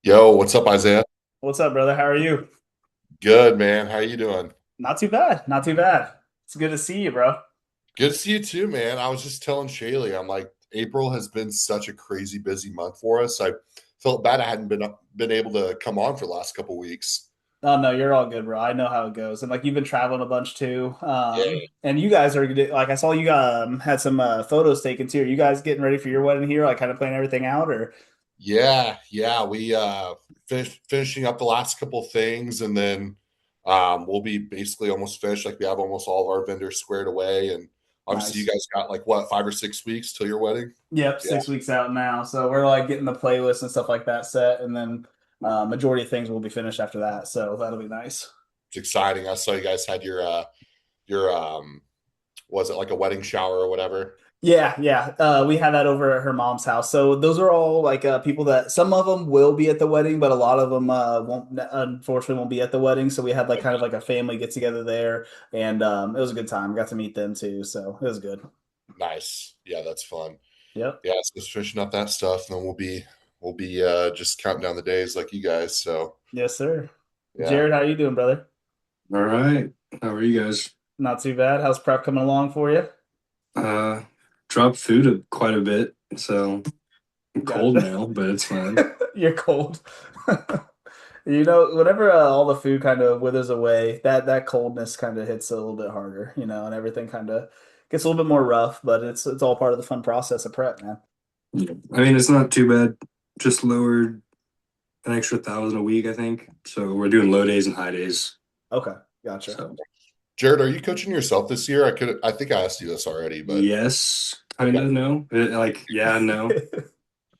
Yo, what's up, Isaiah? What's up, brother? How are you? Good, man. How you doing? Not too bad. Not too bad. It's good to see you, bro. Good to see you too, man. I was just telling Shaylee, I'm like, April has been such a crazy busy month for us. I felt bad I hadn't been able to come on for the last couple weeks. Oh no, you're all good, bro. I know how it goes. And like you've been traveling a bunch too. Yeah, And you guys are like I saw you had some photos taken too. Are you guys getting ready for your wedding here? Like kind of planning everything out or yeah. We finishing up the last couple things, and then we'll be basically almost finished. Like we have almost all of our vendors squared away, and obviously you nice. guys got like what 5 or 6 weeks till your wedding. Yep, Yeah, 6 weeks out now. So we're like getting the playlist and stuff like that set, and then majority of things will be finished after that. So that'll be nice. it's exciting. I saw you guys had your was it like a wedding shower or whatever? Yeah, yeah. We had that over at her mom's house. So those are all like people that some of them will be at the wedding, but a lot of them won't. Unfortunately, won't be at the wedding. So we had like kind of like a family get together there, and it was a good time. Got to meet them too, so it was good. Nice. Yeah, that's fun. Yep. Yeah, so just finishing up that stuff, and then we'll be just counting down the days like you guys. So Yes, sir. yeah. Jared, how you doing, brother? All right. How are you guys? Not too bad. How's prep coming along for you? Uh, Dropped food quite a bit, so I'm Got cold now, but it's fine. You're cold. Whenever all the food kind of withers away, that coldness kind of hits a little bit harder, and everything kind of gets a little bit more rough, but it's all part of the fun process of prep, man. Yeah. I mean, it's not too bad. Just lowered an extra 1,000 a week, I think. So we're doing low days and high days. Okay, gotcha. So Jared, are you coaching yourself this year? I think I asked you this already, but yes, kind okay. of no. Like yeah, no.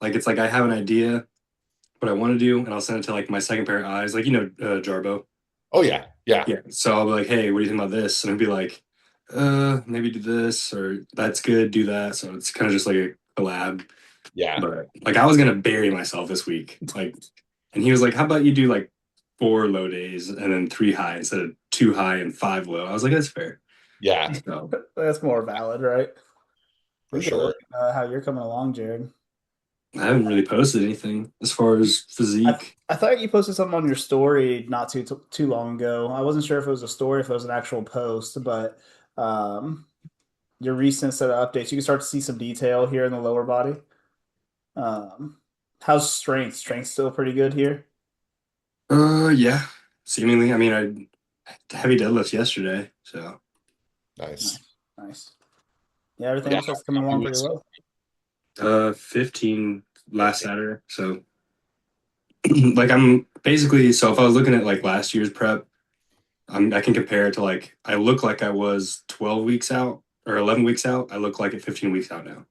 Like it's like I have an idea what I want to do, and I'll send it to like my second pair of eyes, like Jarbo. Oh yeah, yeah, Yeah. So I'll be like, hey, what do you think about this? And he'll be like, maybe do this or that's good, do that. So it's kind of just like a collab. yeah, But like I was gonna bury myself this week. Like and he was like, how about you do like 4 low days and then 3 high instead of 2 high and 5 low? I was like, that's fair. yeah, So That's more valid, right? for We can look sure. how you're coming along, Jared. I haven't really posted anything as far as I physique. I thought you posted something on your story not too long ago. I wasn't sure if it was a story, if it was an actual post, but um, your recent set of updates, you can start to see some detail here in the lower body. Um, how's strength? Strength still pretty good here. Yeah. Seemingly. I mean I heavy deadlifts yesterday, so Nice. Nice, nice. Yeah, everything Yeah, looks like it's how coming many along pretty weeks? well. 15 last 15. Saturday. So like I'm basically so if I was looking at like last year's prep, I can compare it to like I look like I was 12 weeks out or 11 weeks out. I look like at 15 weeks out now.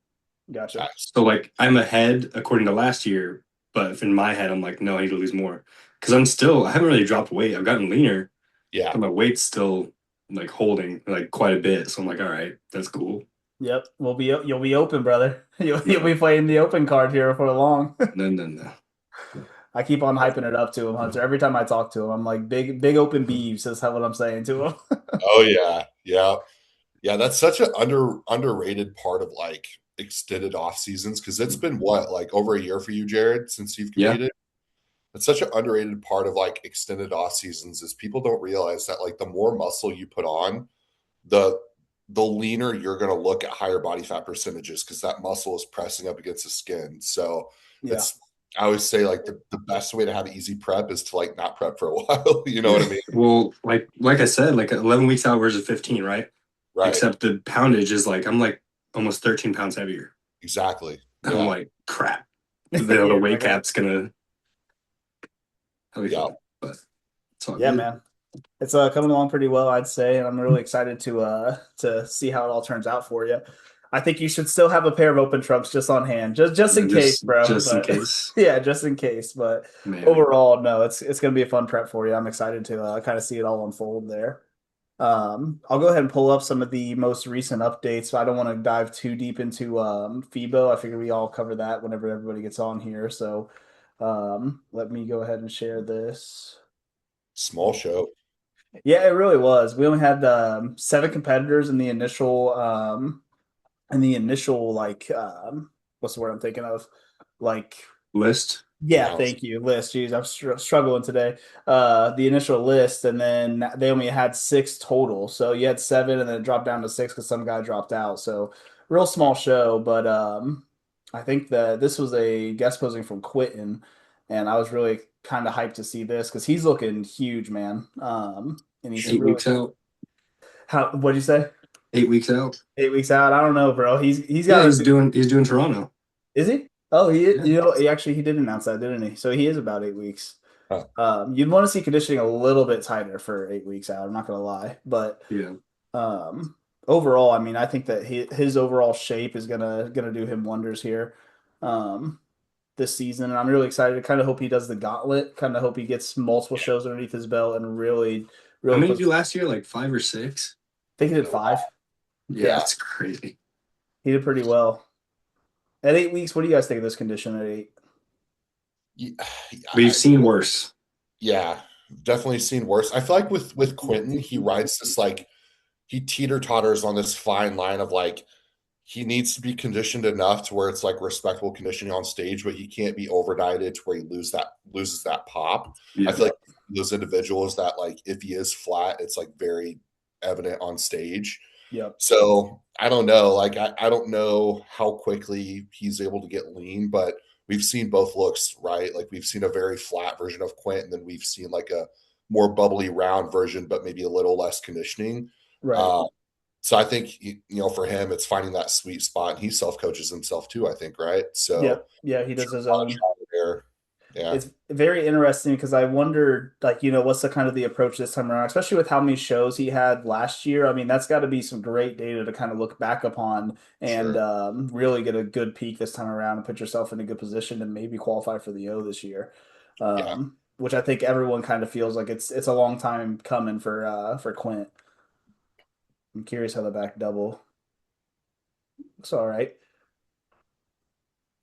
Gotcha. Nice. So like I'm ahead according to last year, but if in my head I'm like, no, I need to lose more because I haven't really dropped weight. I've gotten leaner, Yeah, but my weight's still like holding like quite a bit. So I'm like, all right, that's cool. Yep, you'll be open, brother. You'll No, be playing the open card here before long. no, no, no. I keep on hyping it up to him, Hunter. Every time I talk to him, I'm like, big open beeves. That's how what I'm saying to him. oh yeah, yeah, yeah. That's such an underrated part of like extended off seasons because it's been what like over a year for you, Jared, since you've Yeah, competed. It's such an underrated part of like extended off seasons is people don't realize that like the more muscle you put on, the the leaner you're going to look at higher body fat percentages because that muscle is pressing up against the skin. So Yeah. it's I always say like the best way to have easy prep is to like not prep for a while. You know what yeah. I mean? Well, like I said, like 11 weeks out versus 15, right? Right. Except the poundage is like I'm like almost 13 pounds heavier. Exactly. And I'm Yeah. like, crap. The Yeah, weight like cap's gonna that'll be Yeah. fun. But it's all yeah, good. man. It's coming along pretty well, I'd say, and I'm really excited to see how it all turns out for you. I think you should still have a pair of open trunks just on hand, just Yeah, in case, bro. just in But case. yeah, just in case. But Maybe. overall, no, it's gonna be a fun prep for you. I'm excited to kind of see it all unfold there. I'll go ahead and pull up some of the most recent updates. I don't want to dive too deep into FIBO. I figure we all cover that whenever everybody gets on here. So let me go ahead and share this. Small show. Yeah, it really was. We only had seven competitors in the initial like what's the word I'm thinking of? Like List. Yeah, announced. thank you. List. Jeez, I'm struggling today. The initial list, and then they only had six total. So you had seven, and then it dropped down to six because some guy dropped out. So real small show, but I think that this was a guest posing from Quentin, and I was really kind of hyped to see this because he's looking huge, man. And he's Eight really weeks out. how? What'd you say? 8 weeks out. 8 weeks out? I don't know, bro. He's got Yeah, a good. he's doing Toronto. Is he? Oh, Yeah. he did announce that, didn't he? So he is about 8 weeks. Huh. You'd want to see conditioning a little bit tighter for 8 weeks out. I'm not gonna lie, but Yeah. um, overall, I mean, I think that his overall shape is gonna do him wonders here um, this season, and I'm really excited. I kind of hope he does the gauntlet. Kind of hope he gets multiple shows underneath his belt and really, How really many did you puts. do last year? Like 5 or 6? I think he did five. Yeah, Yeah, that's crazy. he did pretty well at 8 weeks. What do you guys think of this condition at eight? Yeah, We've seen worse. yeah, definitely seen worse. I feel like with Quentin, he rides this like he teeter totters on this fine line of like he needs to be conditioned enough to where it's like respectable conditioning on stage, but he can't be over dieted to where he loses that pop. I Yeah. feel like those individuals that like if he is flat, it's like very evident on stage. Yep. So I don't know. Like I don't know how quickly he's able to get lean, but we've seen both looks, right? Like we've seen a very flat version of Quint, and then we've seen like a more bubbly round version, but maybe a little less conditioning. Right. Uh, so I think for him, it's finding that sweet spot, and he self coaches himself too. I think, right? So Yep. Yeah, he does his a lot of own. trial and error. Yeah, It's very interesting because I wondered, like, what's the kind of the approach this time around, especially with how many shows he had last year. I mean, that's got to be some great data to kind of look back upon and sure. really get a good peak this time around and put yourself in a good position to maybe qualify for the O this year. Yeah, Which I think everyone kind of feels like it's a long time coming for Quint. I'm curious how the back double looks. All right.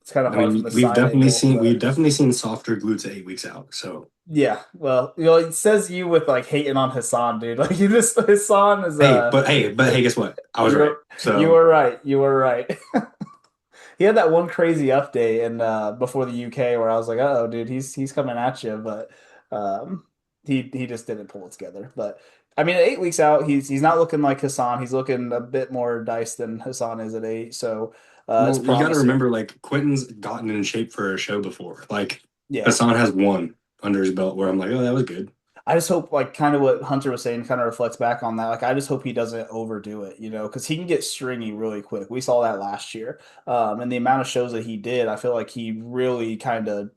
It's kind of I hard from mean, the side angle, we've but. definitely seen softer glutes at 8 weeks out. So Yeah, well, it says you with like hating on Hassan, dude. Like you just Hassan is hey, guess what? I was right. you're you So were right. You were right. He had that one crazy update in before the UK where I was like, "Oh, dude, he's coming at you," but um he just didn't pull it together. But I mean, at 8 weeks out, he's not looking like Hassan. He's looking a bit more diced than Hassan is at eight. So it's well, you got to promising. remember, like Quentin's gotten in shape for a show before. Like Yeah. Hassan has one under his belt, where I'm like, oh, that was good. I just hope, like, kind of what Hunter was saying, kind of reflects back on that. Like, I just hope he doesn't overdo it, because he can get stringy really quick. We saw that last year, and the amount of shows that he did, I feel like he really kind of,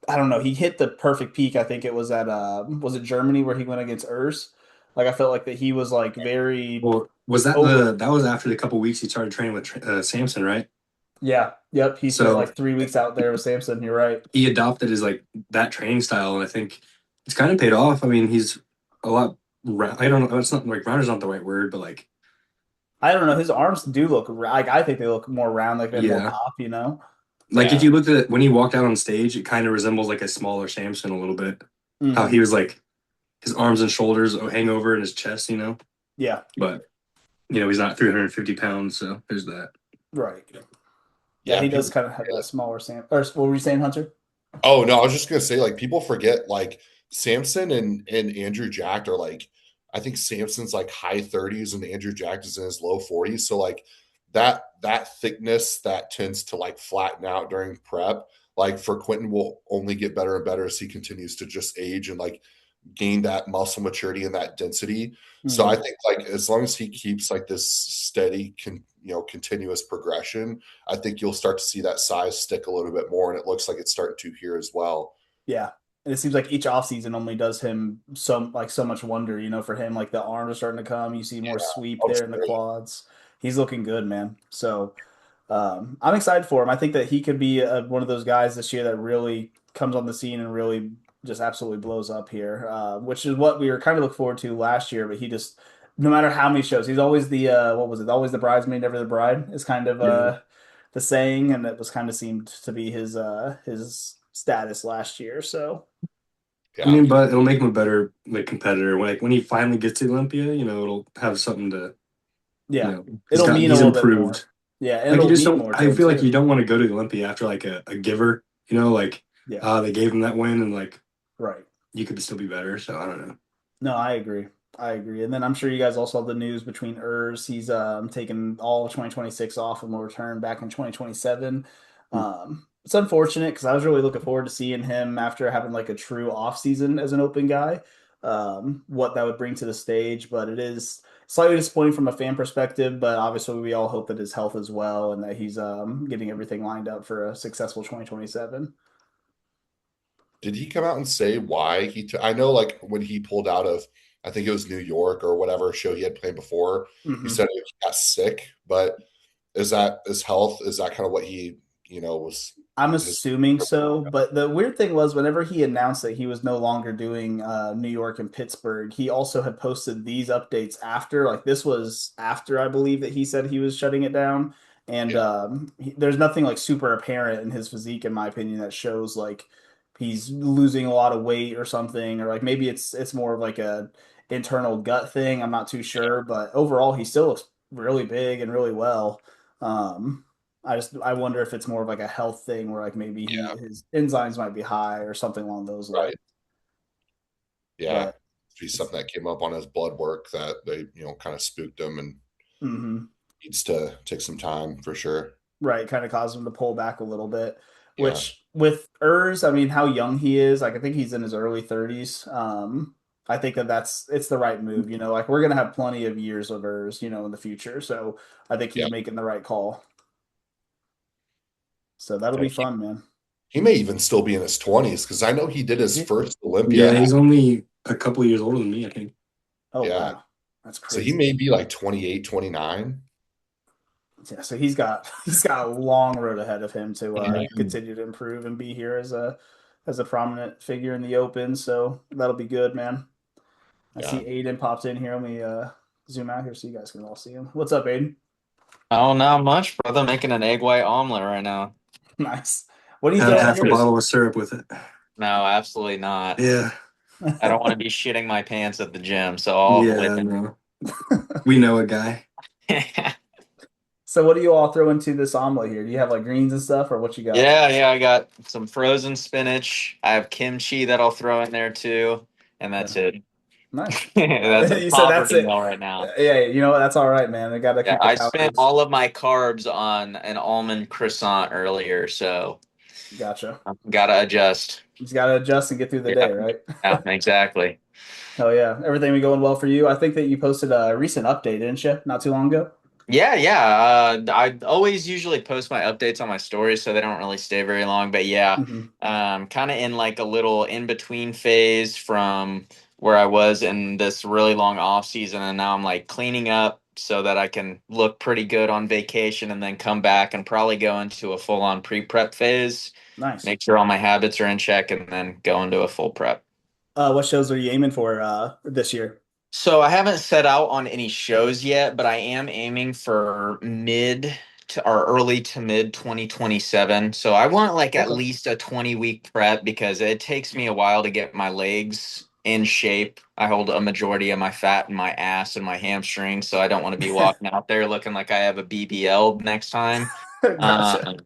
I don't know, he hit the perfect peak. I think it was at, was it Germany where he went against Urs? Like, I felt like that he was like very Well, was over. that was after the couple weeks he started training with Samson, right? Yeah, yep. He spent So like 3 weeks out there with Samson. You're right. he adopted his like that training style, and I think it's kind of paid off. I mean, he's a lot. I don't know. It's not like round is not the right word, but like I don't know. His arms do look like I think they look more round, like they have more yeah, pop. like if yeah, you looked at it when he walked out on stage, it kind of resembles like a smaller Samson a little bit. How he Hmm. was like his arms and shoulders hang over in his chest. Yeah, But he's not 350 pounds, so there's that. right. Yeah, yeah. he does People. kind of have that smaller Sam. Or what were you saying, Hunter? Oh no, I was just gonna say like people forget like Samson and Andrew Jack are like I think Samson's like high 30s and Andrew Jack is in his low 40s. So like that thickness that tends to like flatten out during prep. Like for Quentin will only get better and better as he continues to just age and like gain that muscle maturity and that density. So I Hmm. think like as long as he keeps like this steady continuous progression, I think you'll start to see that size stick a little bit more, and it looks like it's starting to here as well. Yeah. And it seems like each offseason only does him so much wonder, for him. Like the arms are starting to come. You see more sweep Oh, there in the sure. quads. He's looking good, man. So I'm excited for him. I think that he could be one of those guys this year that really comes on the scene and really just absolutely blows up here, which is what we were kind of looking forward to last year. But he just, no matter how many shows, he's always the what was it? Always the bridesmaid, never the bride. Is kind of Yeah. the saying, and it was kind of seemed to be his status last year. So I Yeah. mean, but it'll make him a better like competitor. When he finally gets to Olympia, it'll have something to yeah, it'll he's mean a he's little bit more. improved. Yeah, and Like you it'll just mean don't. more to I him feel like you too. don't want to go to Olympia after like a giver. Like Yeah. they gave him that win, and like Right. you could still be better. So I don't know. No, I agree. I agree. And then I'm sure you guys also have the news between Urs. He's taken all of 2026 off and will return back in 2027. It's unfortunate because I was really looking forward to seeing him after having like a true off season as an open guy, what that would bring to the stage. But it is slightly disappointing from a fan perspective. But obviously, we all hope that his health is well and that he's getting everything lined up for a successful 2027. Did he come out and say why I know, like, when he pulled out of, I think it was New York or whatever show he had played before, he Hmm. said he got sick, but is that his health? Is that kind of what he, was I'm his? assuming so, but the weird thing was whenever he announced that he was no longer doing New York and Pittsburgh, he also had posted these updates after. Like this was after I believe that he said he was shutting it down, and Yeah, there's nothing like super apparent in his physique, in my opinion, that shows like he's losing a lot of weight or something, or like maybe it's more of like a internal gut thing. I'm not too sure, but overall he still looks really big and really well. Um, I wonder if it's more of like a health thing where like maybe yeah, his enzymes might be high or something along those lines. right. Yeah. But Be it's something that came up on his blood work that they, kind of spooked him and mhm. needs to take some time for sure. Right, kind of caused him to pull back a little bit. Yeah. Which with Urs, I mean, how young he is, like I think he's in his early 30s. I think that it's the right move. Like we're gonna have plenty of years of Urs, in the future. So I think Yeah. he's making the right call. So that'll And be fun, man. he may even still be in his 20s because I know he did his Yeah. first Yeah, Olympia. he's only a couple of years older than me, I think. Oh Yeah. wow, that's So he crazy. may be like 28, 29. Yeah, so he's got a long road ahead of him to Mhm. continue to improve and be here as a prominent figure in the open. So that'll be good, man. I see Yeah. Ayden popped in here. Let me zoom out here so you guys can all see him. What's up, Ayden? Oh, not much, brother. Making an egg white omelet right now. Nice. What are you Have throwing in half a yours? bottle of syrup with it. No, absolutely not. Yeah, I don't want to be shitting my pants at the gym, so I'll avoid yeah, no. We know a guy. that. So what do you all throw into this omelet here? Do you have like greens and stuff, or what you got? Yeah, yeah, I got some frozen spinach. I have kimchi that I'll throw in there too, and that's Okay. it. Nice. That's a You said that's poverty it. meal right now. Yeah, you know what? That's all right, man. I gotta Yeah, keep the I spent calories. all of my carbs on an almond croissant earlier, so Gotcha. gotta adjust. You just gotta adjust and get through the Yeah, day, right? yeah, exactly. Hell yeah. Everything be going well for you? I think that you posted a recent update, didn't you? Not too long ago. Yeah, yeah. I always usually post my updates on my stories, so they don't really stay very long. But yeah, Hmm. kind of in like a little in between phase from where I was in this really long off season, and now I'm like cleaning up so that I can look pretty good on vacation, and then come back and probably go into a full on pre prep phase. Nice. Make sure all my habits are in check, and then go into a full prep. What shows are you aiming for this year? So I haven't set out on any shows yet, but I am aiming for mid to or early to mid 2027. So I want like at Okay. least a 20-week prep because it takes me a while to get my legs in shape. I hold a majority of my fat in my ass and my hamstrings, so I don't want to be walking out there looking like I have a BBL next time. Gotcha. Um,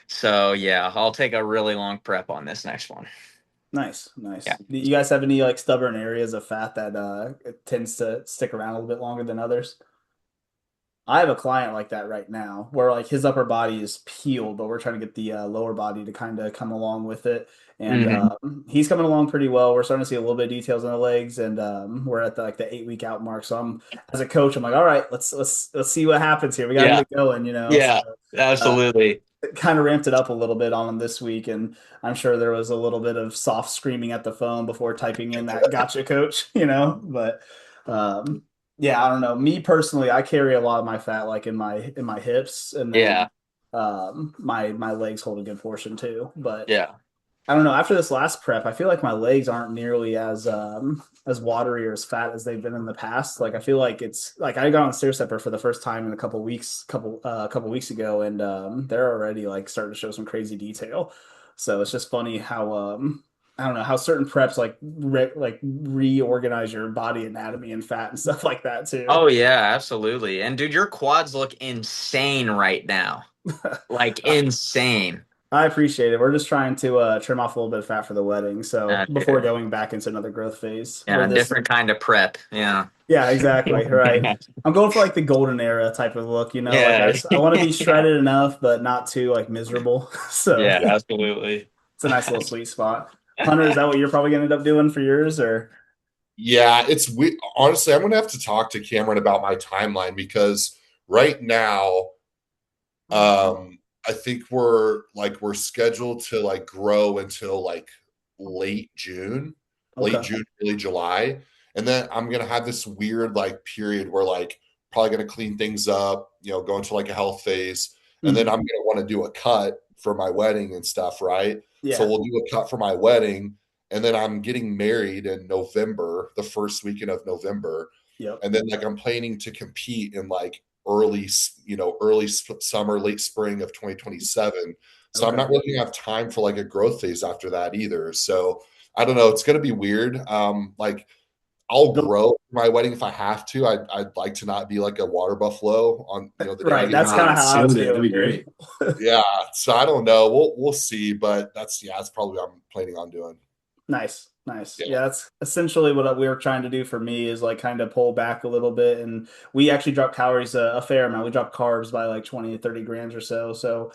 so yeah, I'll take a really long prep on this next one. Nice, Yeah. nice. Do you guys have any like stubborn areas of fat that it tends to stick around a little bit longer than others? I have a client like that right now, where like his upper body is peeled, but we're trying to get the lower body to kind of come along with it, and Hmm. he's coming along pretty well. We're starting to see a little bit of details on the legs, and we're at the 8 week out mark. So I'm as a coach, I'm like, all right, let's see what happens here. We got to get Yeah. it going. So Yeah. uh, Absolutely. kind of ramped it up a little bit on him this week, and I'm sure there was a little bit of soft screaming at the phone before typing in that "gotcha, coach." But um, yeah, I don't know. Me personally, I carry a lot of my fat like in my hips, and then Yeah. my legs hold a good portion too. But Yeah. I don't know. After this last prep, I feel like my legs aren't nearly as watery or as fat as they've been in the past. Like I feel like it's like I got on a stair stepper for the first time in a couple weeks ago, and they're already like starting to show some crazy detail. So it's just funny how I don't know how certain preps like reorganize your body anatomy and fat and stuff like that too. Oh yeah, absolutely. And dude, your quads look insane right now. Like insane. I appreciate it. We're just trying to trim off a little bit of fat for the wedding. So before Okay. going back into another growth phase where Yeah, this, different kind of prep. Yeah. yeah, exactly. Right. I'm going for like the golden era type of look, like Yeah. I want to be shredded enough, but not too like miserable. So Yeah, absolutely. it's a nice little sweet spot. Hunter, is that what you're probably gonna end up doing for yours or? Yeah, it's we honestly, I'm gonna have to talk to Cameron about my timeline because right now, I think we're scheduled to like grow until like late June, late Okay. June, early July. And then I'm gonna have this weird like period where like probably gonna clean things up, go into like a health phase. And then Mhm. I'm gonna want to do a cut for my wedding and stuff, right? So Yeah. we'll do a cut for my wedding, and then I'm getting married in November, the first weekend of November. Yep. And then like I'm planning to compete in like early summer, late spring of 2027. So I'm Okay. not really gonna have time for like a growth phase after that either. So I don't know. It's gonna be weird. Like I'll The- grow my wedding if I have to. I'd like to not be like a water buffalo on the day I right. get That's married. kind of God, how I was someday that'd feeling, be dude. great. Yeah. So I don't know. We'll see, but that's probably what I'm planning on doing. Nice, nice. Yeah. Yeah, that's essentially what we were trying to do for me is like kind of pull back a little bit. And we actually dropped calories a fair amount. We dropped carbs by like 20 to 30 grams or so. So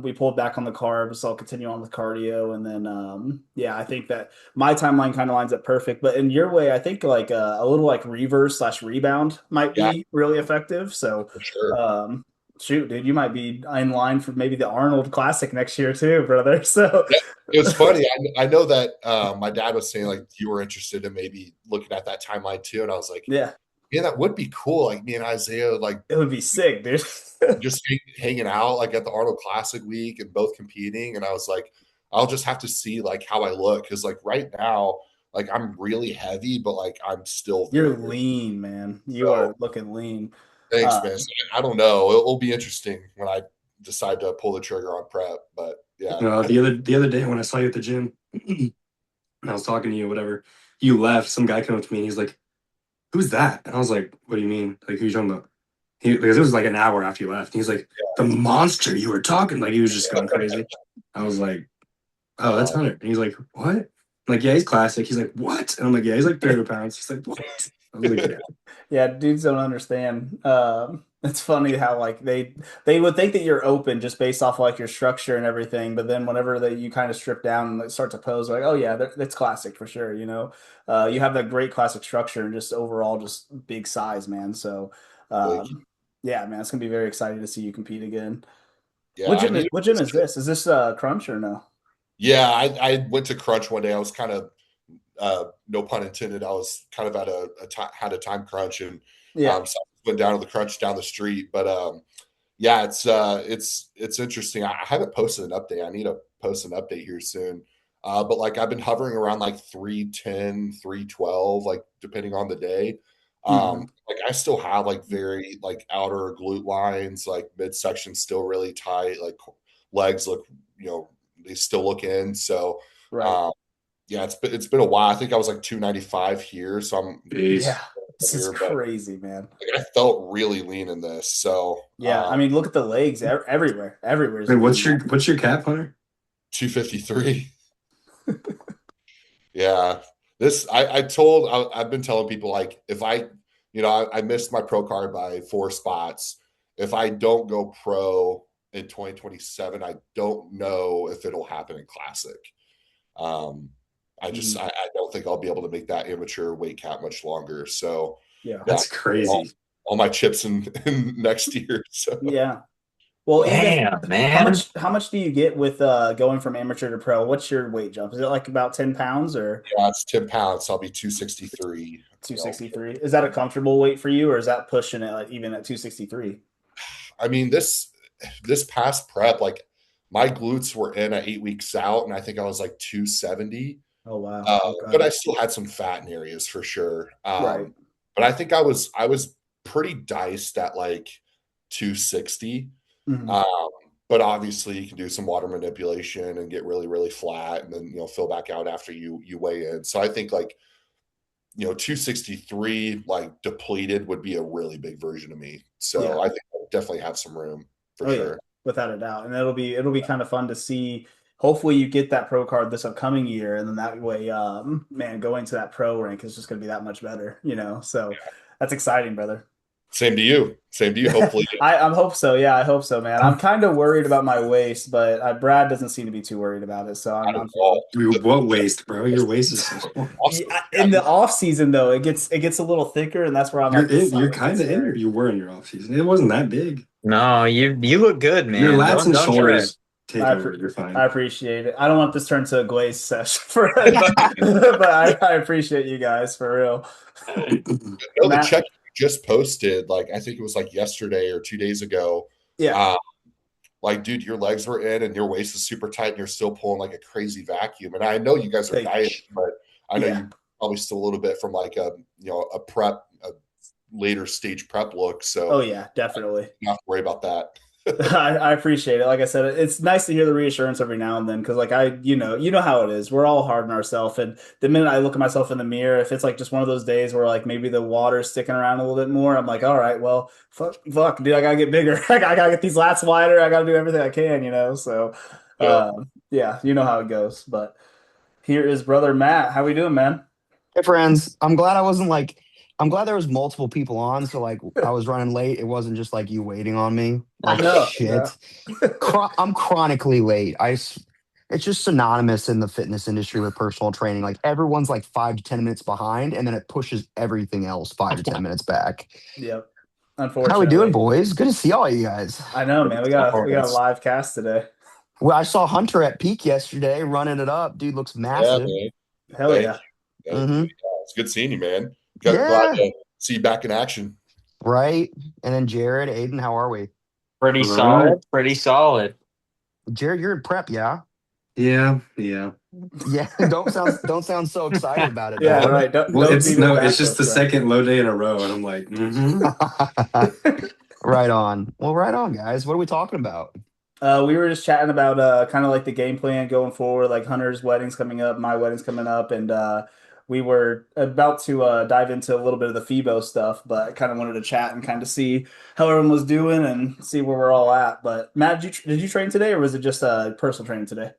we pulled back on the carbs. I'll continue on with cardio. And then, yeah, I think that my timeline kind of lines up perfect. But in your way, I think like a little like reverse slash rebound might Yeah, be really effective. So, for sure. um, shoot, dude, you might be in line for maybe the Arnold Classic next year too, brother. So, It was funny. I know that my dad was saying like you were interested in maybe looking at that timeline too, and I was like, yeah. yeah, that would be cool. Like me and Isaiah, like It would be sick, dude. just hanging out like at the Arnold Classic week and both competing. And I was like, I'll just have to see like how I look because like right now, like I'm really heavy, but like I'm still You're very, very lean, man. You so. are looking lean. Thanks, man. Um, So, I don't know. It'll be interesting when I decide to pull the trigger on prep, but yeah, The other day when I saw you at the gym, and I was talking to you, whatever, you left. Some guy came up to me and he's like, "Who's that?" And I was like, "What do you mean? Like, who you talking about?" Because it was like an hour after you left. And he's like, "The monster you were talking." Like he was just going crazy. I was like, "Oh, that's uh, Hunter." And he's like, "What?" I'm like, "Yeah, he's classic." He's like, "What?" And I'm like, "Yeah, he's like 300 pounds." He's like, "What?" I was like, "Yeah." yeah, dudes don't understand. It's funny how like they would think that you're open just based off like your structure and everything, but then whenever you kind of strip down and like, start to pose, like, oh yeah, that's classic for sure. You have that great classic structure and just overall just big size, man. So, thank you. yeah, man, it's gonna be very exciting to see you compete again. Yeah, I need. What gym is this? Is this Crunch or no? Yeah, I went to Crunch one day. I was kind of, no pun intended. I was kind of at had a time crunch, and Yeah. so I went down to the Crunch down the street. But yeah, it's interesting. I haven't posted an update. I need to post an update here soon. But like I've been hovering around like 310, 312, like depending on the day. Mhm. Like I still have like very like outer glute lines, like midsection still really tight, like legs look, they still look in. So Right. um yeah, it's been a while. I think I was like 295 here, so I'm Yeah. Peace. This is here, but crazy, man. like, I felt really lean in this. So Yeah, I mean, look at the legs everywhere. Everywhere is Wait, lean, man. what's your cap, Hunter? 253. Yeah. I've been telling people like if I missed my pro card by 4 spots. If I don't go pro in 2027, I don't know if it'll happen in classic. Um, Mhm. I don't think I'll be able to make that amateur weight cap much longer. So Yeah. yeah, That's crazy. all my chips in next year. So Yeah. Well, even Damn, man. how much do you get with going from amateur to pro? What's your weight jump? Is it like about 10 pounds or yeah, it's 10 pounds. So I'll be 263. 263? Is that a comfortable weight for you, or is that pushing it like even at 263? I mean, this past prep, like my glutes were in at 8 weeks out, and I think I was like 270. Oh wow. But Okay. I still had some fat in areas for sure. Right. But I think I was pretty diced at like 260. Mhm. Um, but obviously you can do some water manipulation and get really, really flat and then fill back out after you weigh in. So I think like 263 like depleted would be a really big version of me. So Yeah. I think I definitely have some room for Oh yeah. sure. without a doubt. And it'll be kind of fun to see. Hopefully you get that pro card this upcoming year, and then that way, man, going to that pro rank is just going to be that much better, So that's exciting, brother. Same to you. Same to you. Hopefully, I hope so. Yeah, I hope so, man. I'm kind of worried about my waist, but Brad doesn't seem to be too worried about it. So not I'm at all. Dude, what waist, bro? Your waist is so small. Awesome. in the off season though, it gets a little thicker, and that's where I'm like, You're kind of in there. You were in your off season. It wasn't that big. No, you look good, man. Your lats and Don't shoulders take over. You're fine. I appreciate it. I don't want this to turn to a glaze session for it, but I appreciate you guys for real. No, the check you just posted, like I think it was like yesterday or 2 days ago. Yeah. Like, dude, your legs were in and your waist is super tight and you're still pulling like a crazy vacuum. And I know you guys are dieting, but I know you're probably still a little bit from like a later stage prep look. So oh yeah, definitely. You don't have to worry about that. I appreciate it. Like I said, it's nice to hear the reassurance every now and then because, like, you know how it is. We're all hard on ourselves, and the minute I look at myself in the mirror, if it's like just one of those days where like maybe the water's sticking around a little bit more, I'm like, all right, well, fuck, dude, I gotta get bigger. I gotta get these lats wider. I gotta do everything I can, So, yeah, you know how it goes. But here is brother Matt. How we doing, man? Hey, friends. I'm glad there was multiple people on, so like I was running late. It wasn't just like you waiting on me. Like shit. Yeah. I'm chronically late. It's just synonymous in the fitness industry with personal training. Like everyone's like 5 to 10 minutes behind, and then it pushes everything else 5 to 10 minutes back. Yep. Unfortunately. How we doing, boys? Good to see all you guys. I know, man. We got a live cast today. Well, I saw Hunter at Peak yesterday running it up. Dude looks massive. Yeah, hell yeah. Mm-hmm. It's good seeing you, man. Glad to see you back in action. Right. And then Jared, Ayden, how are we? Pretty solid. Pretty solid. Jared, you're in prep, yeah? Yeah. Yeah. Don't sound so excited about it. Yeah, right. It's just the second low day in a row, and I'm like, Right on. Well, right on, guys. What are we talking about? We were just chatting about kind of like the game plan going forward, like Hunter's wedding's coming up, my wedding's coming up, and we were about to dive into a little bit of the FIBO stuff, but I kind of wanted to chat and kind of see how everyone was doing and see where we're all at. But Matt, did you train today, or was it just personal training today?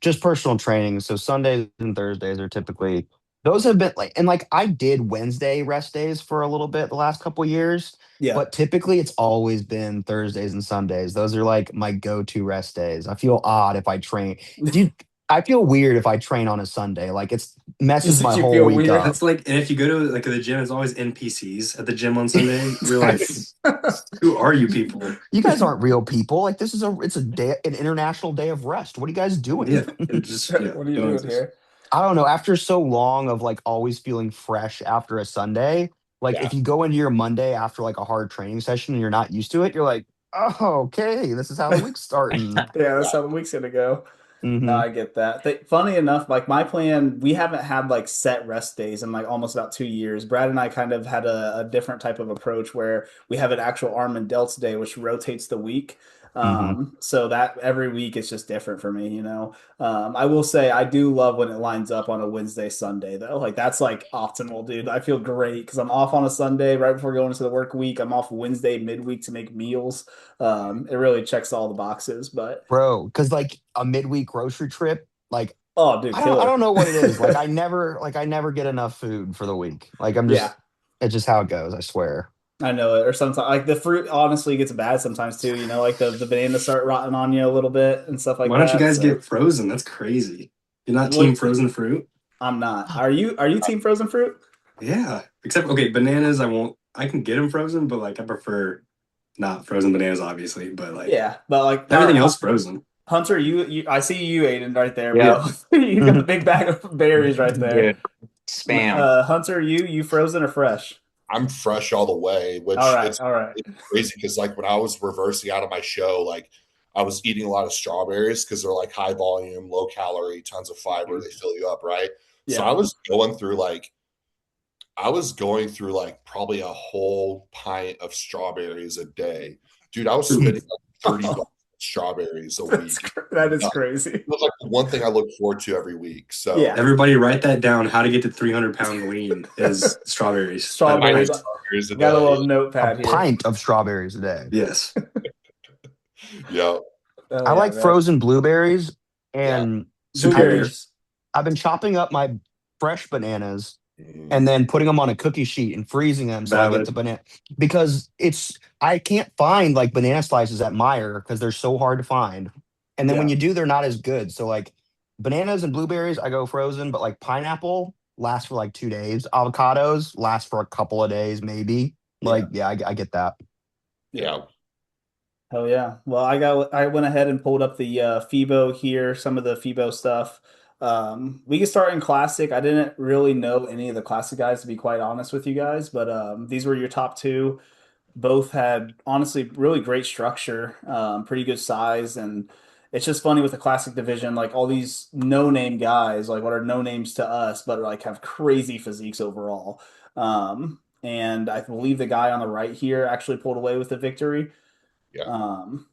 Just personal training. So Sundays and Thursdays are typically, those have been like, and like I did Wednesday rest days for a little bit the last couple of years. Yeah. But typically it's always been Thursdays and Sundays. Those are like my go-to rest days. I feel odd if I train. I feel weird if I train on a Sunday. Like it messes my whole week up. It's like, and if you go to like the gym, it's always NPCs at the gym on Sunday. You're like, who are you people? You guys aren't real people. Like it's an international day of rest. What are you guys doing? Yeah, what are you doing here? I don't know. After so long of like always feeling fresh after a Sunday, like if you go into your Monday after like a hard training session and you're not used to it, you're like, oh, okay, this is how the week's starting. Yeah, that's how the week's gonna go. Mm-hmm. No, I get that. Funny enough, like my plan, we haven't had like set rest days in like almost about 2 years. Brad and I kind of had a different type of approach where we have an actual arm and delts day, which rotates the week. So that every week is just different for me, I will say I do love when it lines up on a Wednesday, Sunday though. Like that's like optimal, dude. I feel great because I'm off on a Sunday right before going into the work week. I'm off Wednesday midweek to make meals. It really checks all the boxes, but bro, because like a midweek grocery trip, like oh dude, I don't know what it is. Like I never get enough food for the week. Like it's just how it goes, I swear. I know it. Or sometimes like the fruit honestly gets bad sometimes too, like the bananas start rotting on you a little bit and stuff like that. Why don't you guys get frozen? That's crazy. You're not team frozen fruit? I'm not. Are you team frozen fruit? Yeah. Except bananas I can get them frozen, but like I prefer not frozen bananas obviously, but like but like everything else frozen. Hunter, you I see you Ayden right there, bro. You got the big bag of berries right there. Dude. Spam. Hunter, you frozen or fresh? I'm fresh all the way, which it's crazy because like when I was reversing out of my show, like I was eating a lot of strawberries because they're like high volume, low calorie, tons of fiber. They fill you up, right? Yeah. So I was going through like probably a whole pint of strawberries a day. Dude, I was spending like 30 strawberries a week. That is crazy. It was like the one thing I look forward to every week. So everybody write that down. How to get to 300-pound lean is strawberries. Strawberries a day. Got a little notepad here. Pint of strawberries a day. Yes. Yeah. Oh, I yeah, like man. frozen blueberries, Yeah. and Blueberries. I've been chopping up my fresh bananas Mm. and then putting them on a cookie sheet and freezing them so I get the banana, because I can't find like banana slices at Meijer because they're so hard to find. And then when Yeah. you do, they're not as good. So like bananas and blueberries, I go frozen, but like pineapple lasts for like 2 days. Avocados last for a couple of days, maybe. Like, yeah, I get that. Yeah. Oh yeah. Well, I went ahead and pulled up the FIBO here, some of the FIBO stuff. We can start in classic. I didn't really know any of the classic guys, to be quite honest with you guys, but these were your top two. Both had honestly really great structure, pretty good size, and it's just funny with the classic division, like all these no-name guys, like what are no names to us, but like have crazy physiques overall. And I believe the guy on the right here actually pulled away with the victory. Yeah. Um,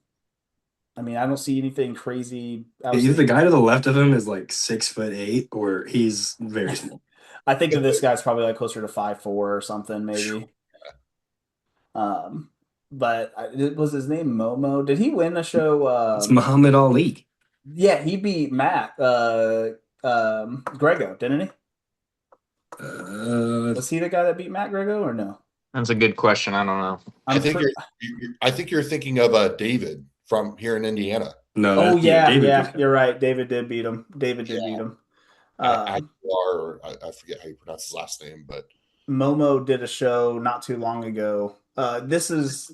I mean, I don't see anything crazy. Either the guy to the left of him is like 6'8", or he's very small. I think that this guy's probably like closer to 5'4" or something, maybe. But was his name Momo? Did he win a show? It's Muhammad Ali. Yeah, he beat Matt Grego, didn't he? Was he the guy that beat Matt Grego or no? That's a good question. I don't know. I think you're thinking of David from here in Indiana. No. Oh yeah, David you're right. David did beat him. David did beat him. I forget how you pronounce his last name, but Momo did a show not too long ago. This is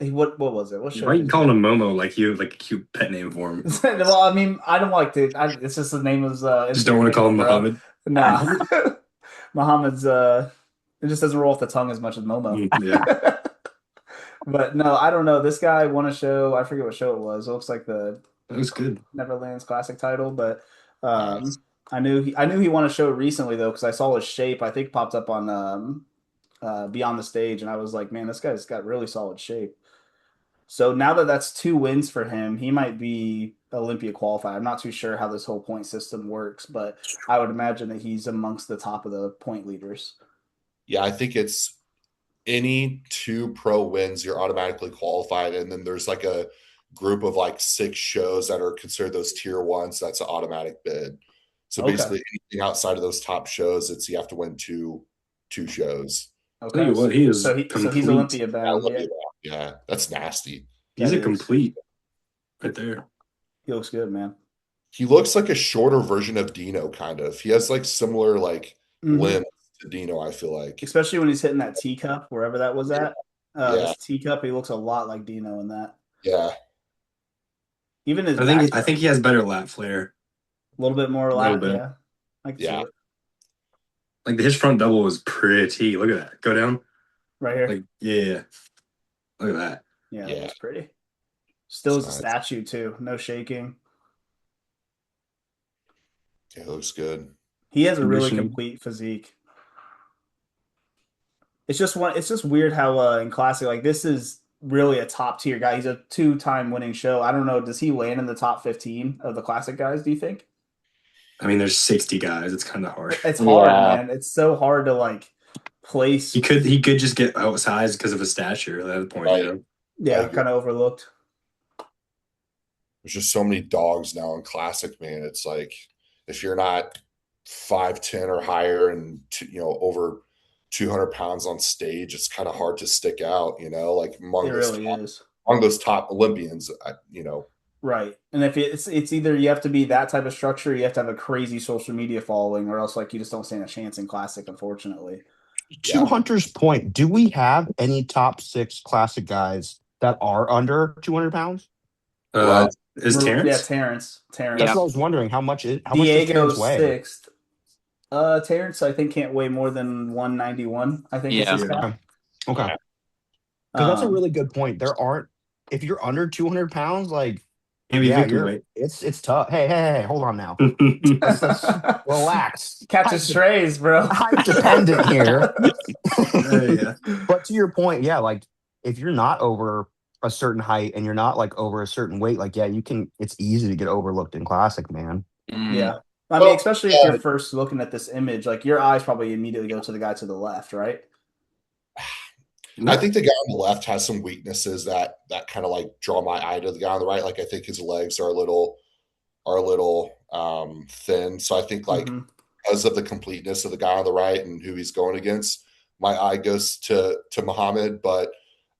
what was it? What show? Why are you calling him Momo? Like you have like a cute pet name for him? Well, I mean, I don't like to. It's just the name of his. Just don't want to call him Muhammad. Nah, Muhammad's. It just doesn't roll off the tongue as much as Momo. Yeah. But no, I don't know. This guy won a show. I forget what show it was. It looks like That was good. Neverland's Classic title, but nice. I knew he won a show recently though because I saw his shape. I think popped up on Beyond the Stage, and I was like, man, this guy's got really solid shape. So now that that's 2 wins for him, he might be Olympia qualified. I'm not too sure how this whole point system works, but I would imagine that he's amongst the top of the point leaders. Yeah, I think it's any 2 pro wins, you're automatically qualified. And then there's like a group of like 6 shows that are considered those tier 1s. That's an automatic bid. So basically anything outside of those top shows, you have to win two shows. Okay. Tell you what, he is so he's Olympia bound. Yeah, that's nasty. He's a complete right there. He looks good, man. He looks like a shorter version of Dino, kind of. He has like similar like limbs to Dino, I feel like. Especially when he's hitting that teacup, wherever that was at. Yeah. Teacup, he looks a lot like Dino in that. Yeah. Even his I think he has better lat flare. A little bit more lat, yeah. I can see it. Like his front double was pretty. Look at that. Go down. Right here. Like, yeah. Look at that. Yeah, that was pretty. Still is a statue too. No shaking. Yeah, it looks good. He has a really complete physique. It's just weird how in classic, like this is really a top tier guy. He's a 2-time winning show. I don't know. Does he land in the top 15 of the classic guys, do you think? I mean, there's 60 guys. It's kind of hard. It's hard, man. It's so hard to like place. He could just get outsized because of his stature at that point. Right. You know? Yeah, kind of overlooked. There's just so many dogs now in classic, man. It's like if you're not 5'10" or higher and over 200 pounds on stage, it's kind of hard to stick out, like among those top Olympians, Right. And if it's either you have to be that type of structure, you have to have a crazy social media following, or else like you just don't stand a chance in classic, unfortunately. To Hunter's point, do we have any top 6 classic guys that are under 200 pounds? Is Terrence? Yeah, Terrence. That's what I was wondering. How much does Diego's Terrence weigh? 6th. Terrence, I think, can't weigh more than 191. I think. Yeah. Okay. Because that's a really good point. If you're under 200 pounds, like. It's tough. Hey, hold on now. Let's relax. Catch strays, bro. I'm dependent here. But to your point, yeah, like if you're not over a certain height and you're not like over a certain weight, like it's easy to get overlooked in classic, man. Yeah. I mean, especially if you're first looking at this image, like your eyes probably immediately go to the guy to the left, right? I think the guy on the left has some weaknesses that kind of like draw my eye to the guy on the right. Like I think his legs are a little thin. So I think like because of the completeness of the guy on the right and who he's going against, my eye goes to Muhammad. But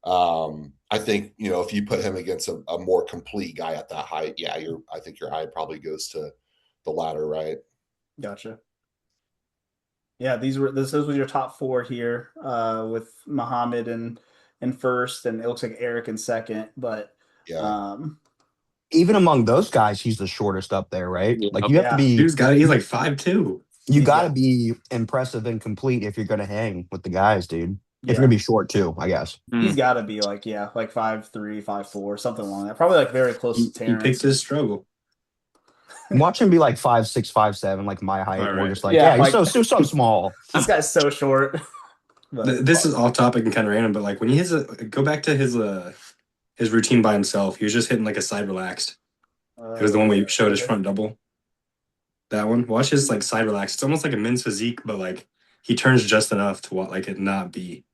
I think, you know, if you put him against a more complete guy at that height, yeah, I think your eye probably goes to the latter, right? Gotcha. Yeah, this was your top 4 here, with Muhammad in first, and it looks like Eric in second. But Yeah. Even among those guys, he's the shortest up there, right? Yeah. Like you have to be. He's like 5'2". You got to be impressive and complete if you're going to hang with the guys, dude. If you're going to be short too, I guess. He's got to be like 5'3", 5'4", something along that. Probably like very close to Terrence. He picked his struggle. Watch him be like 5'6", 5'7", like my height. Right. We're just like, yeah, he's so small. This guy's so short. This is off topic and kind of random, but like when he hits go back to his routine by himself, he was just hitting like a side relaxed. It was the one where he showed his front double. That one. Watch his like side relaxed. It's almost like a men's physique, but like he turns just enough to like it not be.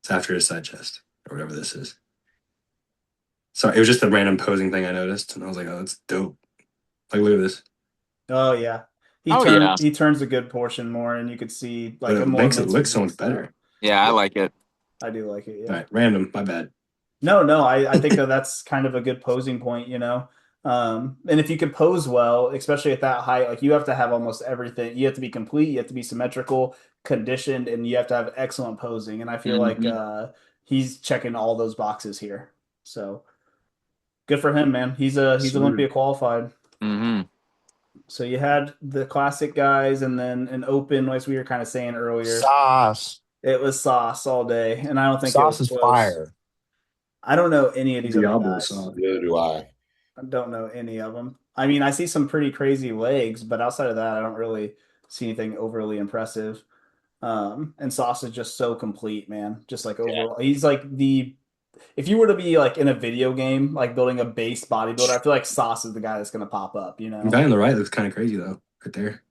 It's after his side chest or whatever this is. Sorry, it was just a random posing thing I noticed, and I was like, oh, that's dope. Like, look at this. Oh yeah. He turns a good portion more, and you could see like it makes it look so much better. Yeah, I like it. I do like it. Yeah. All right, random. My bad. No, I think that's kind of a good posing point, you know. And if you can pose well, especially at that height, like you have to have almost everything. You have to be complete, you have to be symmetrical, conditioned, and you have to have excellent posing. And I feel like he's checking all those boxes here. So good for him, man. He's Olympia qualified. So you had the classic guys, and then an open, as we were kind of saying earlier. Sauce. It was sauce all day, and I don't think sauce it was is fire. I don't know any of these other guys. Neither do I. I don't know any of them. I mean, I see some pretty crazy legs, but outside of that, I don't really see anything overly impressive. And Sauce is just so complete, man. Just like overall, he's like if you were to be like in a video game, like building a base bodybuilder, I feel like Sauce is the guy that's going to pop up, you know? The guy on the right looks kind of crazy though, right there.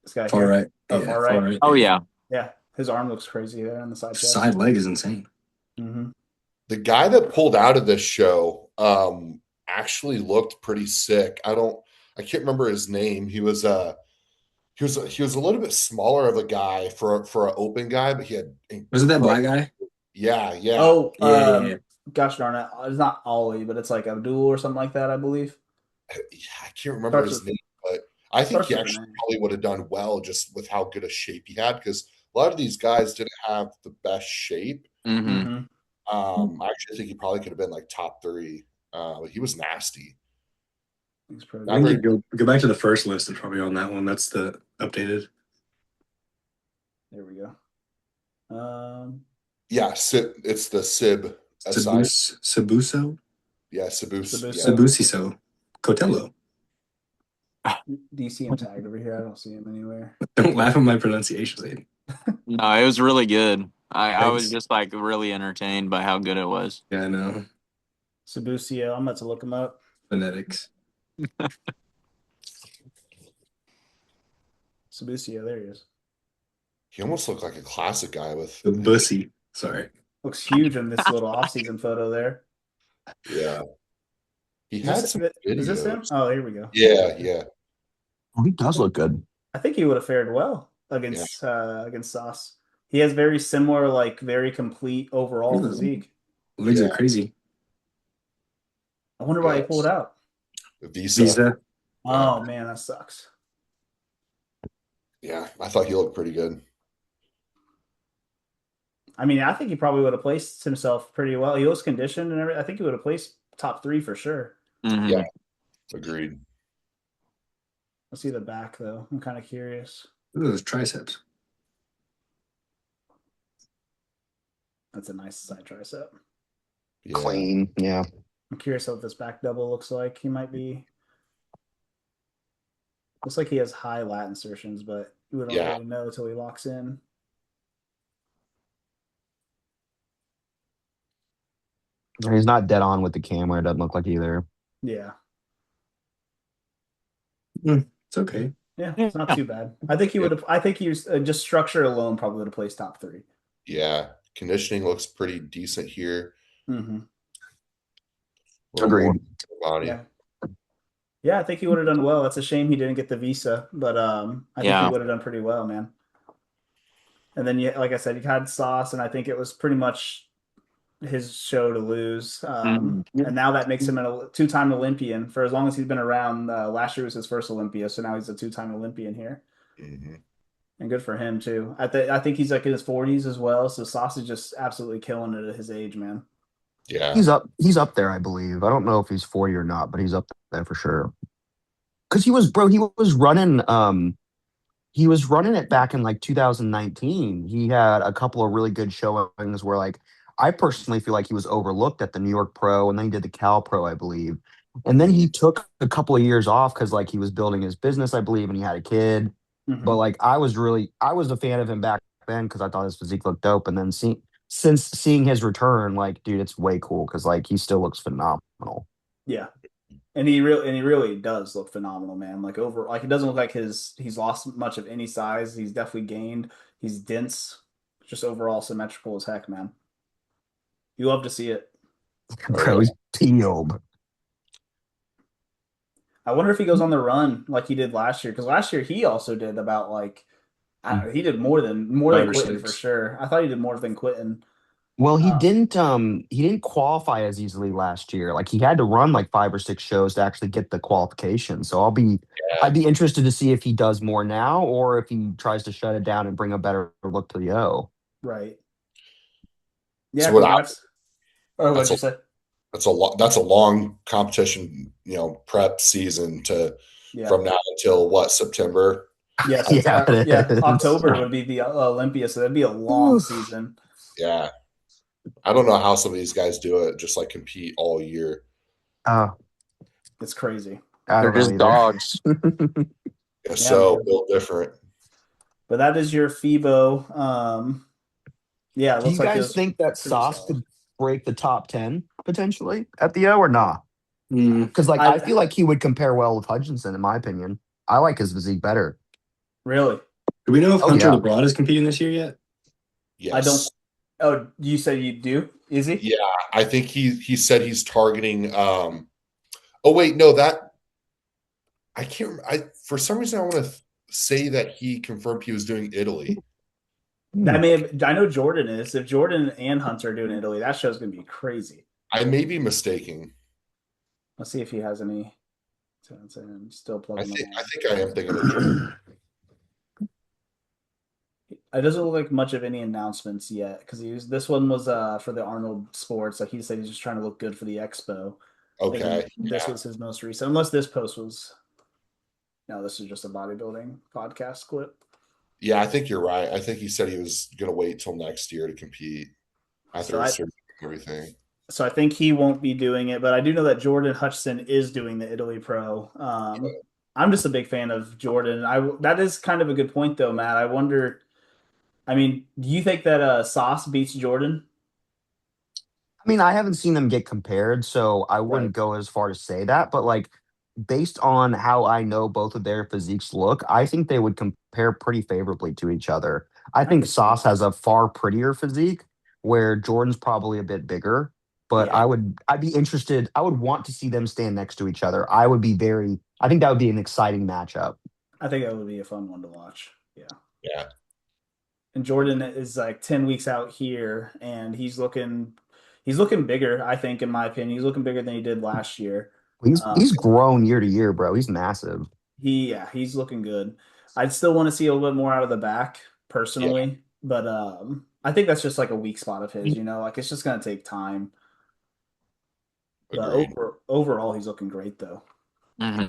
This guy far right. Oh, yeah, far right. Oh yeah. Yeah. His arm looks crazy there on the side chest. Side leg is insane. The guy that pulled out of this show actually looked pretty sick. I can't remember his name. He was a little bit smaller of a guy for an open guy, but he had. Was it that black guy? Yeah. Oh, gosh darn it! It's not Ollie, but it's like Abdul or something like that, I believe. I can't remember his name, but I think he actually probably would have done well just with how good a shape he had, because a lot of these guys didn't have the best shape. I actually think he probably could have been like top 3. But he was nasty. Go back to the first list. It's probably on that one. That's the updated. There we go. Yeah, it's the Sib. Sabuso? Yeah, Sabuso. Sabusiso. Cotello. Do you see him tagged over here? I don't see him anywhere. Don't laugh at my pronunciation, Ayden. No, it was really good. I was just like really entertained by how good it was. Yeah, I know. Sabusio, I'm about to look him up. Phonetics. Sabusio, there he is. He almost looked like a classic guy with the bussy. Sorry. Looks huge in this little off-season photo there. Yeah. He had some videos. Is this him? Oh, here we go. Yeah. Oh, he does look good. I think he would have fared well against Sauce. He has very similar, like very complete overall physique. Legs are crazy. I wonder why he pulled out. Visa. Oh man, that sucks. Yeah, I thought he looked pretty good. I mean, I think he probably would have placed himself pretty well. He was conditioned and everything. I think he would have placed top 3 for sure. Yeah, agreed. Let's see the back though. I'm kind of curious. Look at those triceps. That's a nice side tricep. Yeah. Clean, yeah. I'm curious what this back double looks like. He might be. Looks like he has high lat insertions, but we don't really know until he locks in. He's not dead on with the camera. It doesn't look like either. Yeah. It's okay. Yeah, it's not too bad. I think he would have. I think he was just structure alone probably would have placed top 3. Yeah, Conditioning looks pretty decent here. Mm-hmm. A little Agreed. more body. Yeah. Yeah, I think he would have done well. It's a shame he didn't get the visa, but I think he Yeah. would have done pretty well, man. And then, like I said, he had Sauce, and I think it was pretty much his show to lose. And now that makes him a two-time Olympian for as long as he's been around. Last year was his first Olympia, so now he's a two-time Olympian here. Mm-hmm. And good for him too. I think he's like in his 40s as well. So Sauce is just absolutely killing it at his age, man. Yeah. He's up there, I believe. I don't know if he's 40 or not, but he's up there for sure. Because he was running it back in like 2019. He had a couple of really good showings where like I personally feel like he was overlooked at the New York Pro, and then he did the Cal Pro, I believe. And then he took a couple of years off because like he was building his business, I believe, and he had a kid. Mm-hmm. But like I was a fan of him back then because I thought his physique looked dope. And then since seeing his return, like, dude, it's way cool because like he still looks phenomenal. Yeah. And he really does look phenomenal, man. Like it doesn't look like he's lost much of any size. He's definitely gained. He's dense, just overall symmetrical as heck, man. You love to see it. Bro, he's peeled. I wonder if he goes on the run like he did last year, because last year he also did about like he did more than Quentin for sure. I thought he did more than Quentin. Well, he didn't qualify as easily last year. Like he had to run like 5 or 6 shows to actually get the qualification. So I'd be interested to see if he does more now or if he tries to shut it down and bring a better look to the O. Right. Yeah, So what'd you say? That's a long competition, prep season from now until what, September? Yeah, October would be the Olympia, so that'd be a long season. Yeah. I don't know how some of these guys do it, just like compete all year. It's crazy. They're just dogs. Yeah, so a little different. But that is your FIBO. Yeah, it do looks you like guys think that Sauce could break the top 10 potentially at the O or not? Because I feel like he would compare well with Hutchinson, in my opinion. I like his physique better. Really? Do we know if Hunter LeBron is competing this year yet? Yes. I don't. Oh, you said you do? Is he? Yeah, I think he said he's targeting. Oh wait, no, that I can't. For some reason I want to say that he confirmed he was doing Italy. I know Jordan is. If Jordan and Hunter are doing Italy, that show's gonna be crazy. I may be mistaken. Let's see if he has any. I'm still plugging. I think I am thinking of Jordan. It doesn't look like much of any announcements yet because this one was for the Arnold Sports. Like he said, he's just trying to look good for the Expo. Okay. This was his most recent, unless this post was. No, this is just a bodybuilding podcast clip. Yeah, I think you're right. I think he said he was going to wait till next year to compete after everything. So I think he won't be doing it, but I do know that Jordan Hutchinson is doing the Italy Pro. I'm just a big fan of Jordan. That is kind of a good point, though, Matt. I wonder. I mean, do you think that Sauce beats Jordan? I mean, I haven't seen them get compared, so I wouldn't go as far to say that. But like, based on how I know both of their physiques look, I think they would compare pretty favorably to each other. I think Sauce has a far prettier physique, where Jordan's probably a bit bigger. But I'd be interested. I would want to see them stand next to each other. I think that would be an exciting matchup. I think that would be a fun one to watch. Yeah. Yeah. And Jordan is like 10 weeks out here, and he's looking bigger, I think, in my opinion. He's looking bigger than he did last year. He's grown year to year, bro. He's massive. He's looking good. I'd still want to see a little bit more out of the back, personally. But I think that's just like a weak spot of his, like it's just going to take time. But overall, he's looking great, though. Mm-hmm.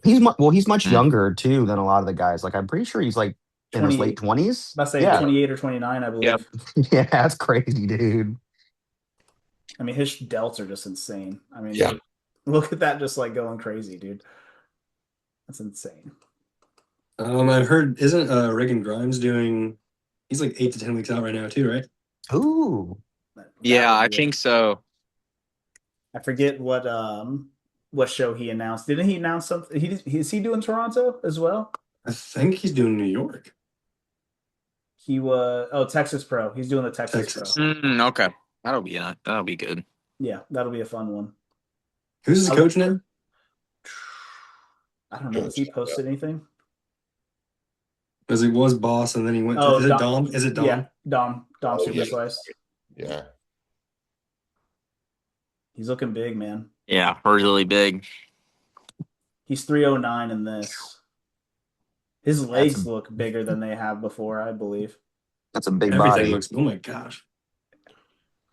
He's much younger, too, than a lot of the guys. Like, I'm pretty sure he's like in his late 20s. I say 28 or 29, I believe. Yep. Yeah, that's crazy, dude. I mean, his delts are just insane. I mean, look at that, just like going crazy, dude. That's insane. I've heard, isn't Reagan Grimes doing? He's like 8 to 10 weeks out right now, too, right? Ooh. Yeah, I think so. I forget what show he announced. Didn't he announce something? Is he doing Toronto as well? I think he's doing New York. He was Texas Pro. He's doing the Texas Pro. Okay, that'll be good. Yeah, that'll be a fun one. Who's his coach now? I don't know. Has he posted anything? Because it was Boss, and then he went to. Is it Dom? Is it Dom? Yeah, Dom Super yeah. Slice. Yeah. He's looking big, man. Yeah, really big. He's 309 in this. His legs look bigger than they have before, I believe. That's a big Everything body. looks. Oh my gosh.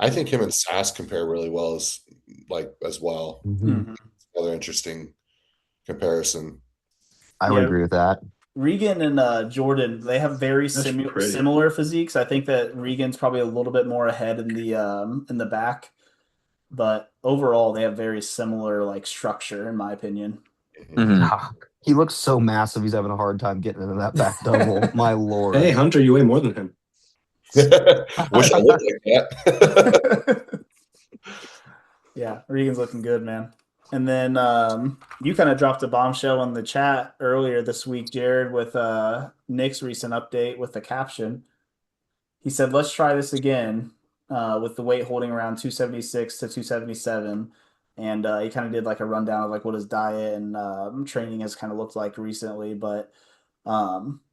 I think him and Sass compare really well as well. Mm-hmm. Another interesting comparison. I would agree with that. Regan and Jordan, they have very similar physiques. I think that Regan's probably a little bit more ahead in the back, but overall they have very similar like structure, in my opinion. Mm-hmm. He looks so massive. He's having a hard time getting into that back double. My lord. Hey, Hunter, you weigh more than him. Wish I looked like that. Yeah, Regan's looking good, man. And then you kind of dropped a bombshell in the chat earlier this week, Jared, with Nick's recent update with the caption. He said, "Let's try this again with the weight holding around 276 to 277." And he kind of did like a rundown of like what his diet and training has kind of looked like recently. But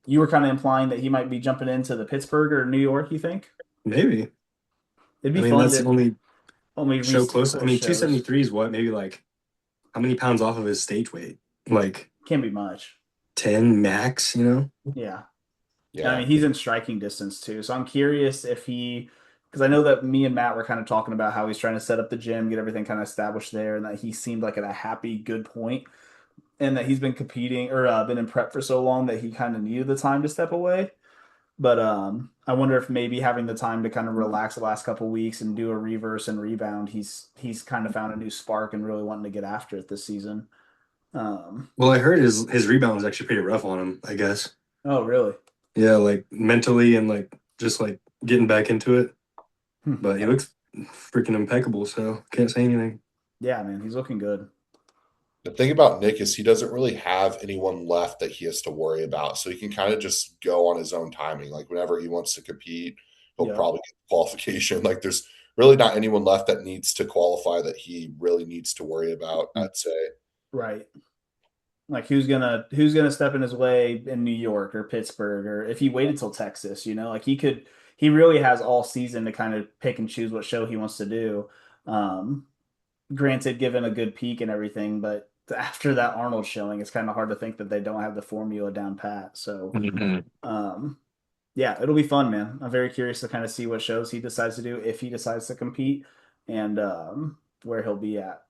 you were kind of implying that he might be jumping into the Pittsburgh or New York, you think? Maybe. It'd be fun. That's to only show close. I mean, 273 is what? Maybe like how many pounds off of his stage weight? Like can't be much. 10 max, Yeah. Yeah. I mean, he's in striking distance too. So I'm curious if because I know that me and Matt were kind of talking about how he's trying to set up the gym, get everything kind of established there, and that he seemed like at a happy, good point, and that he's been competing or been in prep for so long that he kind of needed the time to step away. But I wonder if maybe having the time to kind of relax the last couple weeks and do a reverse and rebound, he's kind of found a new spark and really wanting to get after it this season. Well, I heard his rebound was actually pretty rough on him, I guess. Oh, really? Yeah, like mentally and like just like getting back into it. But he looks freaking impeccable, so can't say anything. Yeah, man, he's looking good. The thing about Nick is he doesn't really have anyone left that he has to worry about. So he can kind of just go on his own timing. Like whenever he wants to compete, he'll probably get qualification. Like there's really not anyone left that needs to qualify that he really needs to worry about, I'd say. Right. Like who's gonna step in his way in New York or Pittsburgh, or if he waited till Texas, like he really has all season to kind of pick and choose what show he wants to do. Granted, given a good peak and everything, but after that Arnold showing, it's kind of hard to think that they don't have the formula down pat. So, yeah, it'll be fun, man. I'm very curious to kind of see what shows he decides to do, if he decides to compete, and where he'll be at.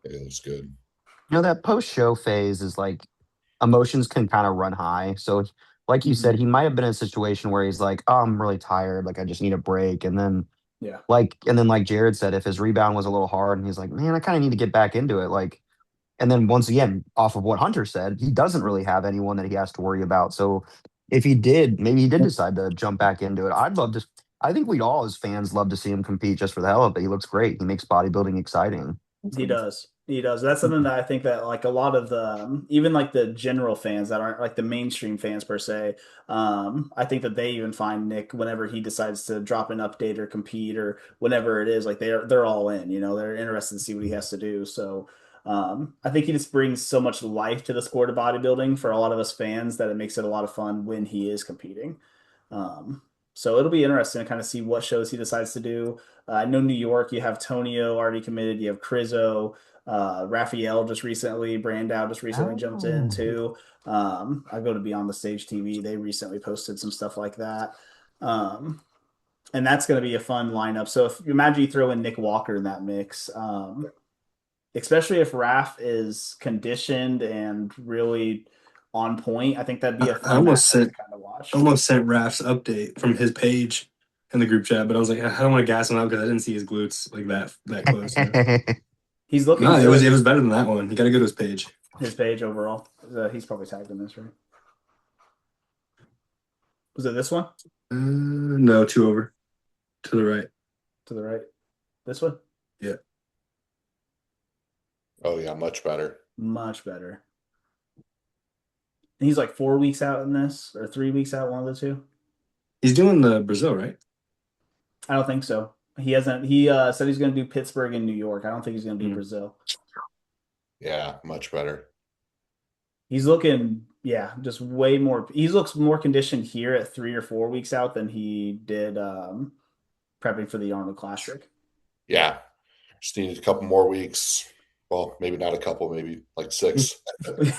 It was good. That post-show phase is like emotions can kind of run high. So, like you said, he might have been in a situation where he's like, "Oh, I'm really tired. Like, I just need a break." And then, like Jared said, if his rebound was a little hard, and he's like, "Man, I kind of need to get back into it." Like, and then once again, off of what Hunter said, he doesn't really have anyone that he has to worry about. So, if he did, maybe he did decide to jump back into it. I'd love to. I think we'd all, as fans, love to see him compete just for the hell of it. He looks great. He makes bodybuilding exciting. He does. That's something that I think that like a lot of the even like the general fans that aren't like the mainstream fans per se, I think that they even find Nick whenever he decides to drop an update or compete or whatever it is, like they're all in. They're interested to see what he has to do. So I think he just brings so much life to the sport of bodybuilding for a lot of us fans that it makes it a lot of fun when he is competing. So it'll be interesting to kind of see what shows he decides to do. I know New York, you have Tonio already committed. You have Crizzo, Raphael just recently, Brandow just recently jumped in too. I go to Beyond the Stage TV. They recently posted some stuff like that. And that's going to be a fun lineup. So if you imagine you throw in Nick Walker in that mix, especially if Raph is conditioned and really on point, I think that'd be a fun match to kind of watch. I almost sent Raph's update from his page in the group chat, but I was like, I don't want to gas him out because I didn't see his glutes like that close. He's looking. No, it was better than that one. You got to go to his page. His page overall. He's probably tagged in this, right? Was it this one? No, 2 over. To the right. To the right. This one? Yeah. Oh yeah, much better. Much better. And he's like 4 weeks out in this, or 3 weeks out, one of the two. He's doing the Brazil, right? I don't think so. He hasn't. He said he's going to do Pittsburgh and New York. I don't think he's going to do Brazil. Yeah, much better. He's looking, yeah, just way more. He looks more conditioned here at 3 or 4 weeks out than he did prepping for the Arnold Classic. Yeah, just needed a couple more weeks. Well, maybe not a couple, maybe like 6.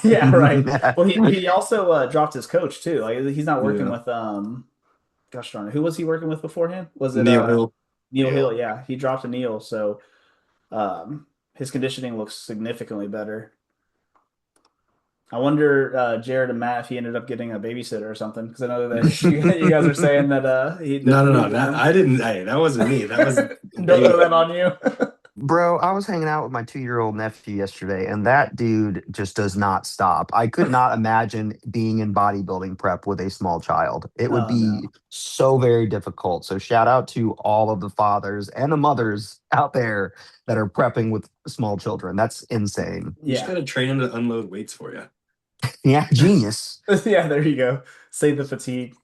Yeah, right. Well, he also dropped his coach too. Like he's not working with gosh darn it, who was he working with beforehand? Was it Neil Hill? Neil Hill, yeah. He dropped a Neil, so his conditioning looks significantly better. I wonder, Jared and Matt, if he ended up getting a babysitter or something, because I know that you guys are saying that he. No. I didn't. Hey, that wasn't me. That was. Don't throw that on you. Bro, I was hanging out with my 2-year-old nephew yesterday, and that dude just does not stop. I could not imagine being in bodybuilding prep with a small child. It would be so very difficult. So shout out to all of the fathers and the mothers out there that are prepping with small children. That's insane. You just gotta train him to unload weights for you. Yeah, genius. Yeah, there you go. Save the fatigue.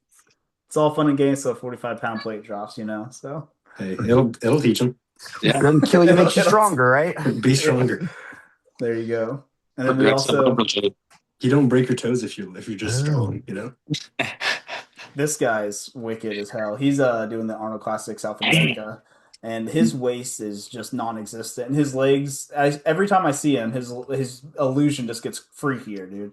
It's all fun and games till a 45-pound plate drops, So hey, it'll teach him. Yeah, doesn't kill you, makes you stronger, right? Be stronger. There you go. And then we also, you don't break your toes if you're just strong, This guy's wicked as hell. He's doing the Arnold Classic South America, and his waist is just non-existent. And his legs, every time I see him, his illusion just gets freakier, dude.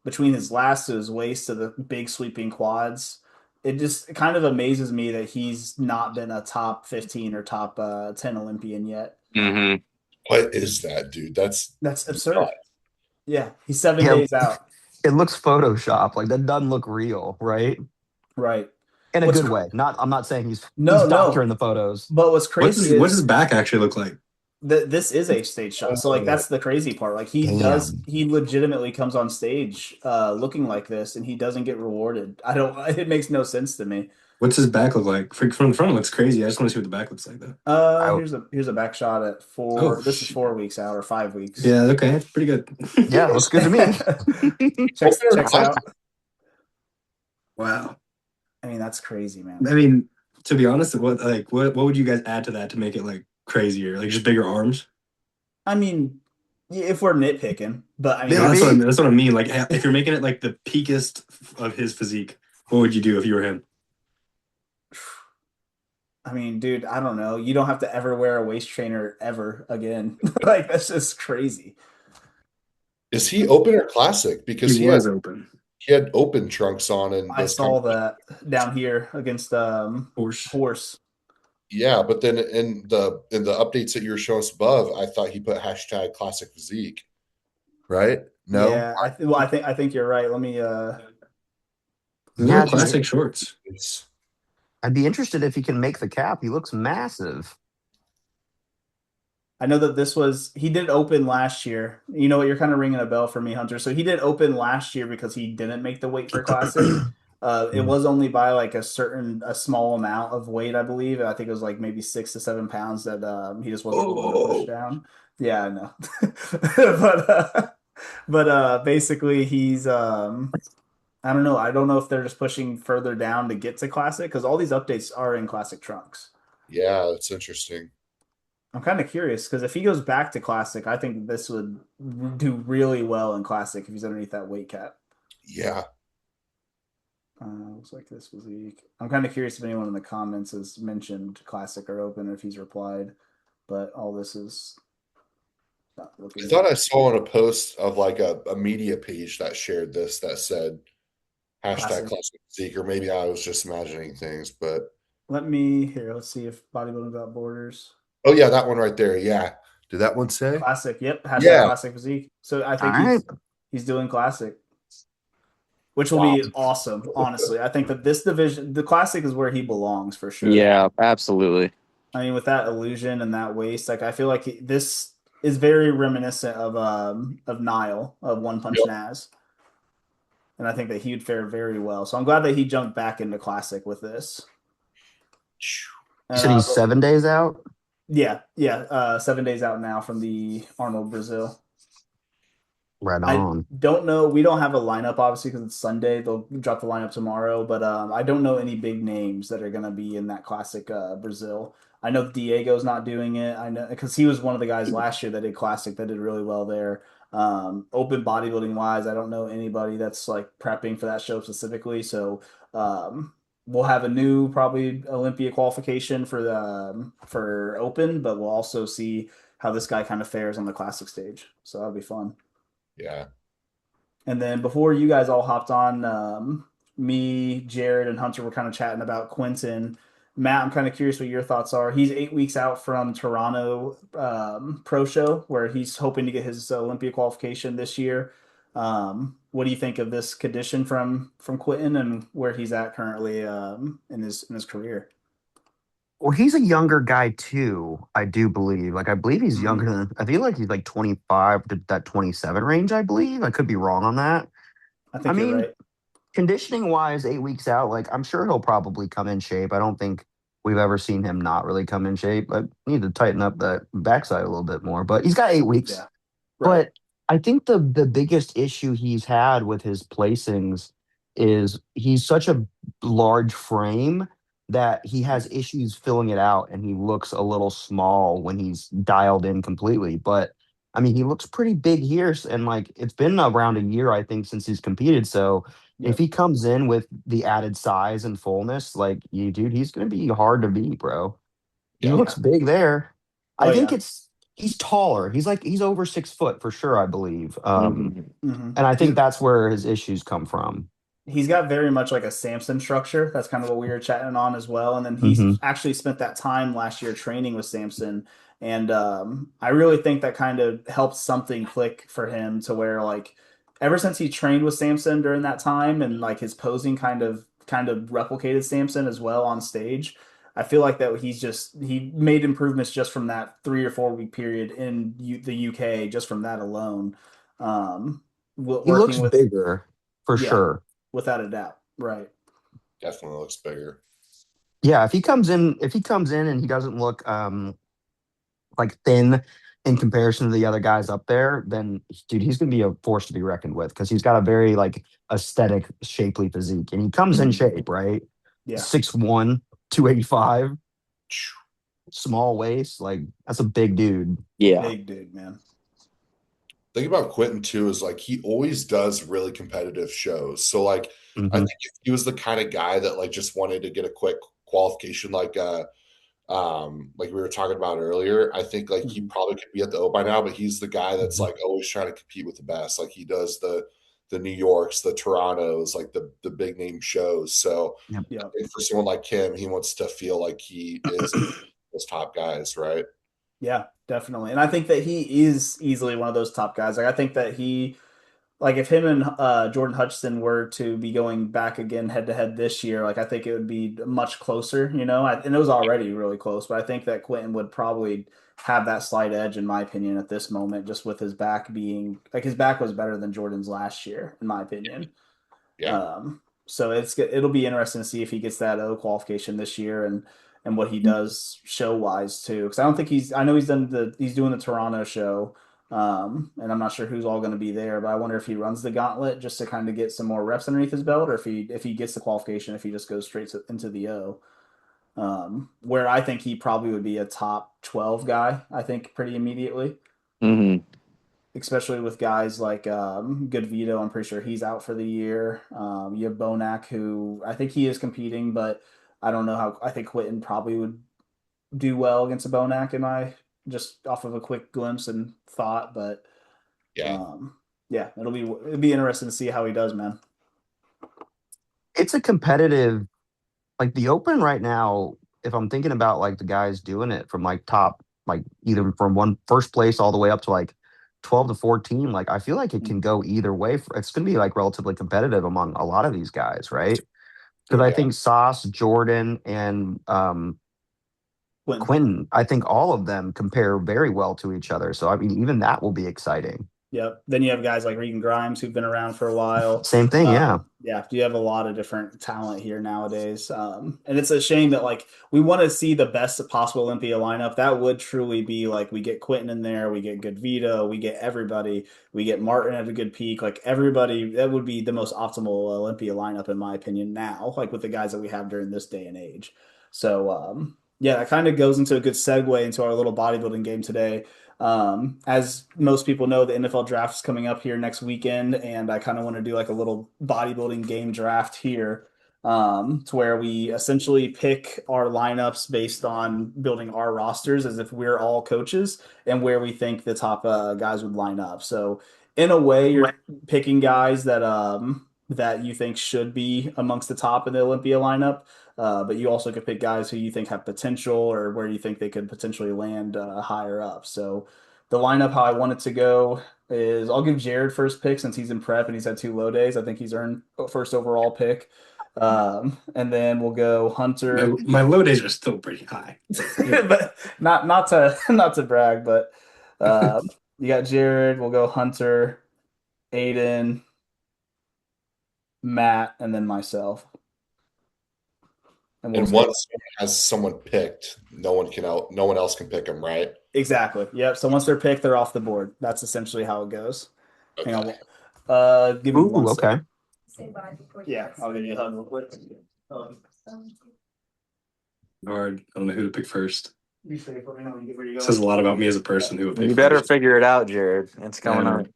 Between his last to his waist to the big sweeping quads, it kind of amazes me that he's not been a top 15 or top 10 Olympian yet. Mm-hmm. What is that, dude? That's absurd. Yeah, he's 7 days out. It looks Photoshop. Like that doesn't look real, right? Right. In a good way. I'm not saying he's doctoring the photos. But what's crazy is what does his back actually look like? This is a stage shot. So like that's the crazy part. Like he legitimately comes on stage looking like this and he doesn't get rewarded. It makes no sense to me. What's his back look like? From the front it looks crazy. I just want to see what the back looks like though. Here's a back shot at 4. This is 4 weeks out or 5 weeks. Yeah, okay. It's pretty good. Yeah, looks good to me. Checks out. Wow. I mean, that's crazy, man. I mean, to be honest, what would you guys add to that to make it like crazier? Like just bigger arms? I mean, if we're nitpicking, but I mean, that's what I mean. Like if you're making it like the peakest of his physique, what would you do if you were him? I mean, dude, I don't know. You don't have to ever wear a waist trainer ever again. Like that's just crazy. Is he open or classic? Because he was open. He had open trunks on, and I saw that down here against Horse. Yeah, but then in the updates that you were showing us above, I thought he put #classic physique. Right? No. Yeah, I think you're right. Let me classic shorts. I'd be interested if he can make the cap. He looks massive. I know that he did open last year. You know what? You're kind of ringing a bell for me, Hunter. So he did open last year because he didn't make the weight for Classic. It was only by like a small amount of weight, I believe. I think it was like maybe 6 to 7 pounds that he just wasn't able to push down. Yeah, I know. but basically he's I don't know. I don't know if they're just pushing further down to get to Classic because all these updates are in Classic trunks. Yeah, that's interesting. I'm kind of curious because if he goes back to Classic, I think this would do really well in Classic if he's underneath that weight cap. Yeah. Looks like this physique. I'm kind of curious if anyone in the comments has mentioned Classic or Open or if he's replied, but all this is not looking. I thought I saw on a post of like a media page that shared this that said #classic physique, or maybe I was just imagining things, but let's see if Bodybuilding Without Borders. Oh yeah, that one right there. Yeah. Did that one say Classic? Yep. Classic physique. So I think he's doing Classic, which will be awesome. Honestly, I think that this division, the Classic, is where he belongs for sure. Yeah, absolutely. I mean, with that illusion and that waist, like I feel like this is very reminiscent of Nile of One Punch Naz, and I think that he would fare very well. So I'm glad that he jumped back into Classic with this. You said he's 7 days out? Yeah. 7 days out now from the Arnold Brazil. Right I on. don't know. We don't have a lineup obviously because it's Sunday. They'll drop the lineup tomorrow, but I don't know any big names that are going to be in that classic Brazil. I know Diego's not doing it. I know because he was one of the guys last year that did classic that did really well there. Open bodybuilding wise, I don't know anybody that's like prepping for that show specifically. So we'll have a new probably Olympia qualification for the for open, but we'll also see how this guy kind of fares on the classic stage. So that'll be fun. Yeah. And then before you guys all hopped on, me, Jared, and Hunter were kind of chatting about Quentin. Matt, I'm kind of curious what your thoughts are. He's 8 weeks out from Toronto Pro Show, where he's hoping to get his Olympia qualification this year. What do you think of this condition from Quentin and where he's at currently in his career? Well, he's a younger guy too, I do believe. Like I believe he's Mhm. younger than I feel like he's like 25 to that 27 range, I believe. I could be wrong on that. I I think you're mean, right. conditioning wise, 8 weeks out, like I'm sure he'll probably come in shape. I don't think we've ever seen him not really come in shape. I need to tighten up that backside a little bit more. But he's got 8 weeks. Yeah, right. But I think the biggest issue he's had with his placings is he's such a large frame that he has issues filling it out and he looks a little small when he's dialed in completely. But I mean, he looks pretty big here. And like it's been around a year, I think, since he's competed. So if Yep. he comes in with the added size and fullness, like you, dude, he's gonna be hard to beat, bro. He Yeah. looks Yeah. big there. I Oh think yeah. it's he's taller. He's over 6 foot for sure, I believe. Mhm. Hmm. And I think that's where his issues come from. He's got very much like a Samson structure. That's kind of what we were chatting on as well. And then Hmm. he's actually spent that time last year training with Samson. And I really think that kind of helped something click for him to where like ever since he trained with Samson during that time and like his posing kind of replicated Samson as well on stage. I feel like that he made improvements just from that 3 or 4 week period in the UK just from that alone. He looks Working with bigger for yeah, sure. without a doubt. Right. Definitely looks bigger. Yeah, if he comes in and he doesn't look like thin in comparison to the other guys up there, then dude, he's gonna be a force to be reckoned with because he's got a very like aesthetic, shapely physique. And he comes in Mhm. shape, right? Yeah. 6'1", 285, small waist, like that's a big dude. Yeah. Big dude, man. Thing about Quentin too is like he always does really competitive shows. So like I Hmm. think if he was the kind of guy that like just wanted to get a quick qualification like we were talking about earlier, I think like he Mhm. probably could be at the O by now, but he's the guy that's Hmm. like always trying to compete with the best. Like he does the New Yorks, the Torontos, like the big name shows. So Yep. I Yep. think for someone like him, he wants to feel like he is those top guys, right? Yeah, definitely. And I think that he is easily one of those top guys. Like I think that he like if him and Jordan Hutchinson were to be going back again head to head this year, like I think it would be much closer, and it was already really close, but I think that Quentin would probably have that slight edge in my opinion at this moment, just with his back being like his back was better than Jordan's last year, in my opinion. Yeah. So it'll be interesting to see if he gets that O qualification this year and what he does show wise too. Because I don't think I know he's doing the Toronto show, and I'm not sure who's all going to be there, but I wonder if he runs the gauntlet just to kind of get some more reps underneath his belt, or if he gets the qualification, if he just goes into the O. Where I think he probably would be a top 12 guy, I think pretty immediately, Hmm. especially with guys like Good Vito. I'm pretty sure he's out for the year. You have Bonac, who I think he is competing, but I don't know how. I think Quentin probably would do well against a Bonac in my just off of a quick glimpse and thought. But Yeah. um, yeah, it'll be interesting to see how he does, man. It's a competitive like the open right now, if I'm thinking about like the guys doing it from like top, like either from one first place all the way up to like 12 to 14, like I feel like it can Mhm. go either way. It's going to be like relatively competitive among a lot of these guys, right? Because I Yeah, Yeah. think Sauce, Jordan, and Quentin. Quentin, I think all of them compare very well to each other. So I mean, even that will be exciting. Yep. Then you have guys like Regan Grimes who've been around for a while. Same thing, yeah. Yeah, you have a lot of different talent here nowadays. And it's a shame that like we want to see the best possible Olympia lineup. That would truly be like we get Quentin in there, we get good Vito, we get everybody, we get Martin at a good peak. Like everybody, that would be the most optimal Olympia lineup in my opinion now, like with the guys that we have during this day and age. So yeah, that kind of goes into a good segue into our little bodybuilding game today. As most people know, the NFL draft is coming up here next weekend, and I kind of want to do like a little bodybuilding game draft here, to where we essentially pick our lineups based on building our rosters as if we're all coaches and where we think the top guys would line up. So in a way, you're picking guys that you think should be amongst the top in the Olympia lineup. But you also could pick guys who you think have potential or where you think they could potentially land higher up. So the lineup, how I want it to go is I'll give Jared first pick since he's in prep and he's had 2 low days. I think he's earned first overall pick. And then we'll go Hunter. My low days are still pretty high. But not to brag, but you got Jared, we'll go Hunter, Ayden, Matt, and then myself. And once someone has someone picked, no one else can pick them, right? Exactly. Yep. So once they're picked, they're off the board. That's essentially how it goes. Okay. Hang on. Give me one okay. second. Yeah, I'll give you a hug real quick. Hard. I don't know who to pick first. Be safe. Let me know where you go. Says a lot about me as a person who would pick You better first. figure it out, Jared. It's coming up.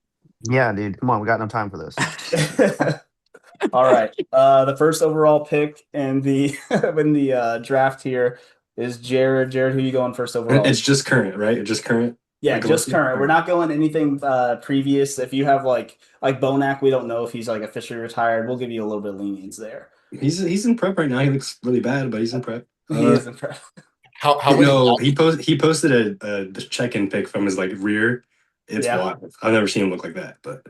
Yeah, dude. Come on, we got no time for this. All right. The first overall pick in the in the draft here is Jared. Jared, who you going first overall? It's just current, right? It's just current. Yeah, Like just Olympia? current. We're not going anything previous. If you have like Bonac, we don't know if he's like officially retired. We'll give you a little bit of lenience there. He's in prep right now. He looks really bad, but he's in prep. He is in prep. How many? No, he posted a check-in pic from his like rear. It's wild. I've never seen him look like that, but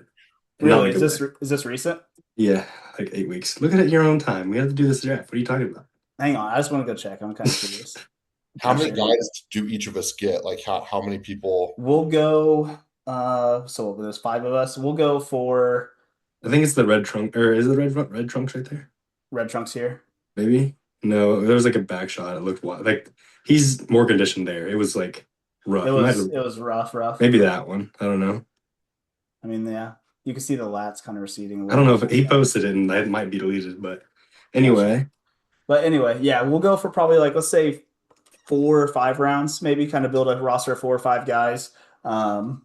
really, is this recent? Yeah, like 8 weeks. Look at it your own time. We have to do this draft. What are you talking about? Hang on, I just want to go check. I'm kind of curious. How many guys do each of us get? Like how many people? We'll go. So there's 5 of us. We'll go for. I think it's the red trunk, or is it the red trunks right there? Red trunks here. Maybe. No, there was like a back shot. It looked wild. Like he's more conditioned there. It was like rough. It was rough. Maybe that one. I don't know. I mean, yeah, you can see the lats kind of receding. I don't know if he posted it, and that might be deleted. But anyway. Yeah, we'll go for probably like let's say 4 or 5 rounds, maybe kind of build a roster of 4 or 5 guys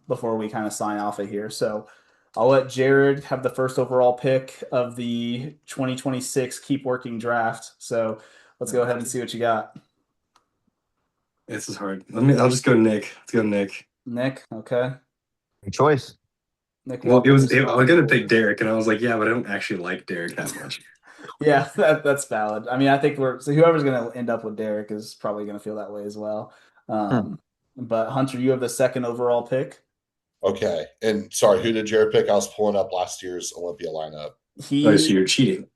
before we kind of sign off of here. So I'll let Jared have the first overall pick of the 2026 Keep Working draft. So let's go ahead and see what you got. This is hard. I'll just go Nick. Let's go Nick. Nick, okay. Good choice. Nick. Well, I was gonna pick Derek, and I was like, yeah, but I don't actually like Derek that much. Yeah, that's valid. I mean, I think whoever's going to end up with Derek is probably going to feel that way as well. But Hunter, you have the second overall pick. Okay, and sorry, who did Jared pick? I was pulling up last year's Olympia lineup. So you're cheating.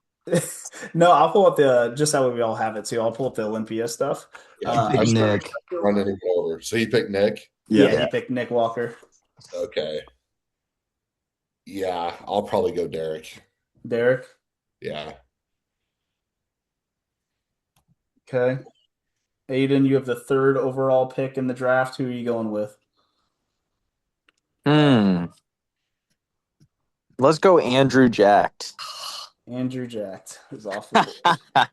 No, I'll pull up just that way we all have it too. I'll pull up the Olympia stuff. Yeah, Nick. Running him over. So he picked Nick. Yeah, he picked Nick Walker. Okay. Yeah, I'll probably go Derek. Derek. Yeah. Okay. Ayden, you have the third overall pick in the draft. Who are you going with? Let's go Andrew Jacked. Andrew Jacked is off the board.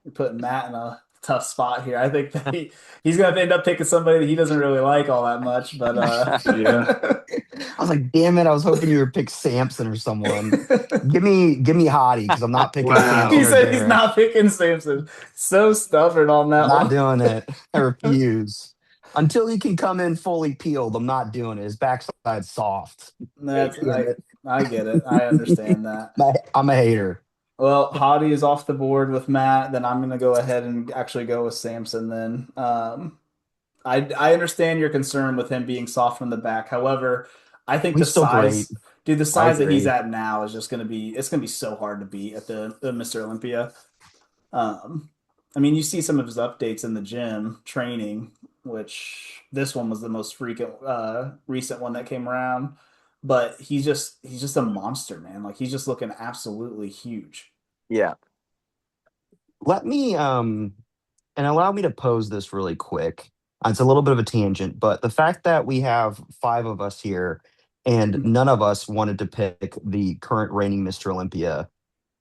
You're putting Matt in a tough spot here. I think that he's going to end up picking somebody that he doesn't really like all that much. But yeah. I was like, damn it! I was hoping you would pick Samson or someone. give me Hottie because I'm not picking. Samson. He said he's not picking Samson. So stubborn on that. Not doing it. I refuse. Until he can come in fully peeled, I'm not doing it. His backside's soft. I get it. I understand that. I'm a hater. Well, Hottie is off the board with Matt. Then I'm going to go ahead and actually go with Samson then. I understand your concern with him being soft from the back. However, I think the size, dude, the size that he's at now is just going to be so hard to beat at the Mr. Olympia. I mean, you see some of his updates in the gym training. which this one was the most recent one that came around. But he's just a monster, man. Like he's just looking absolutely huge. Yeah. Let me and allow me to pose this really quick. It's a little bit of a tangent, but the fact that we have five of us here and none of us wanted to pick the current reigning Mr. Olympia,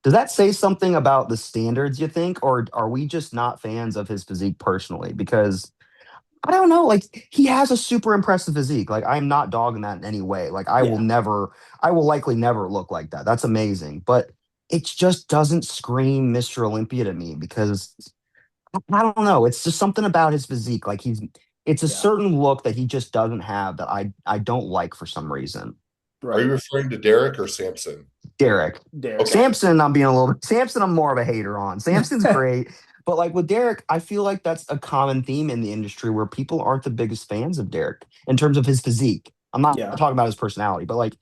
does that say something about the standards, you think, or are we just not fans of his physique personally? Because I don't know, like he has a super impressive physique. Like I'm not dogging that in any way. Like Yeah, I will likely never look like that. That's amazing, but it just doesn't scream Mr. Olympia to me because I don't know. It's just something about his physique. Like it's a yeah, certain look that he just doesn't have that I don't like for some reason. Are you right. referring to Derek or Samson? Derek. Derek. Okay. Samson, I'm being a little Samson, I'm more of a hater on. Samson's great. But like with Derek, I feel like that's a common theme in the industry where people aren't the biggest fans of Derek in terms of his physique. I'm not Yeah, talking about his personality, but like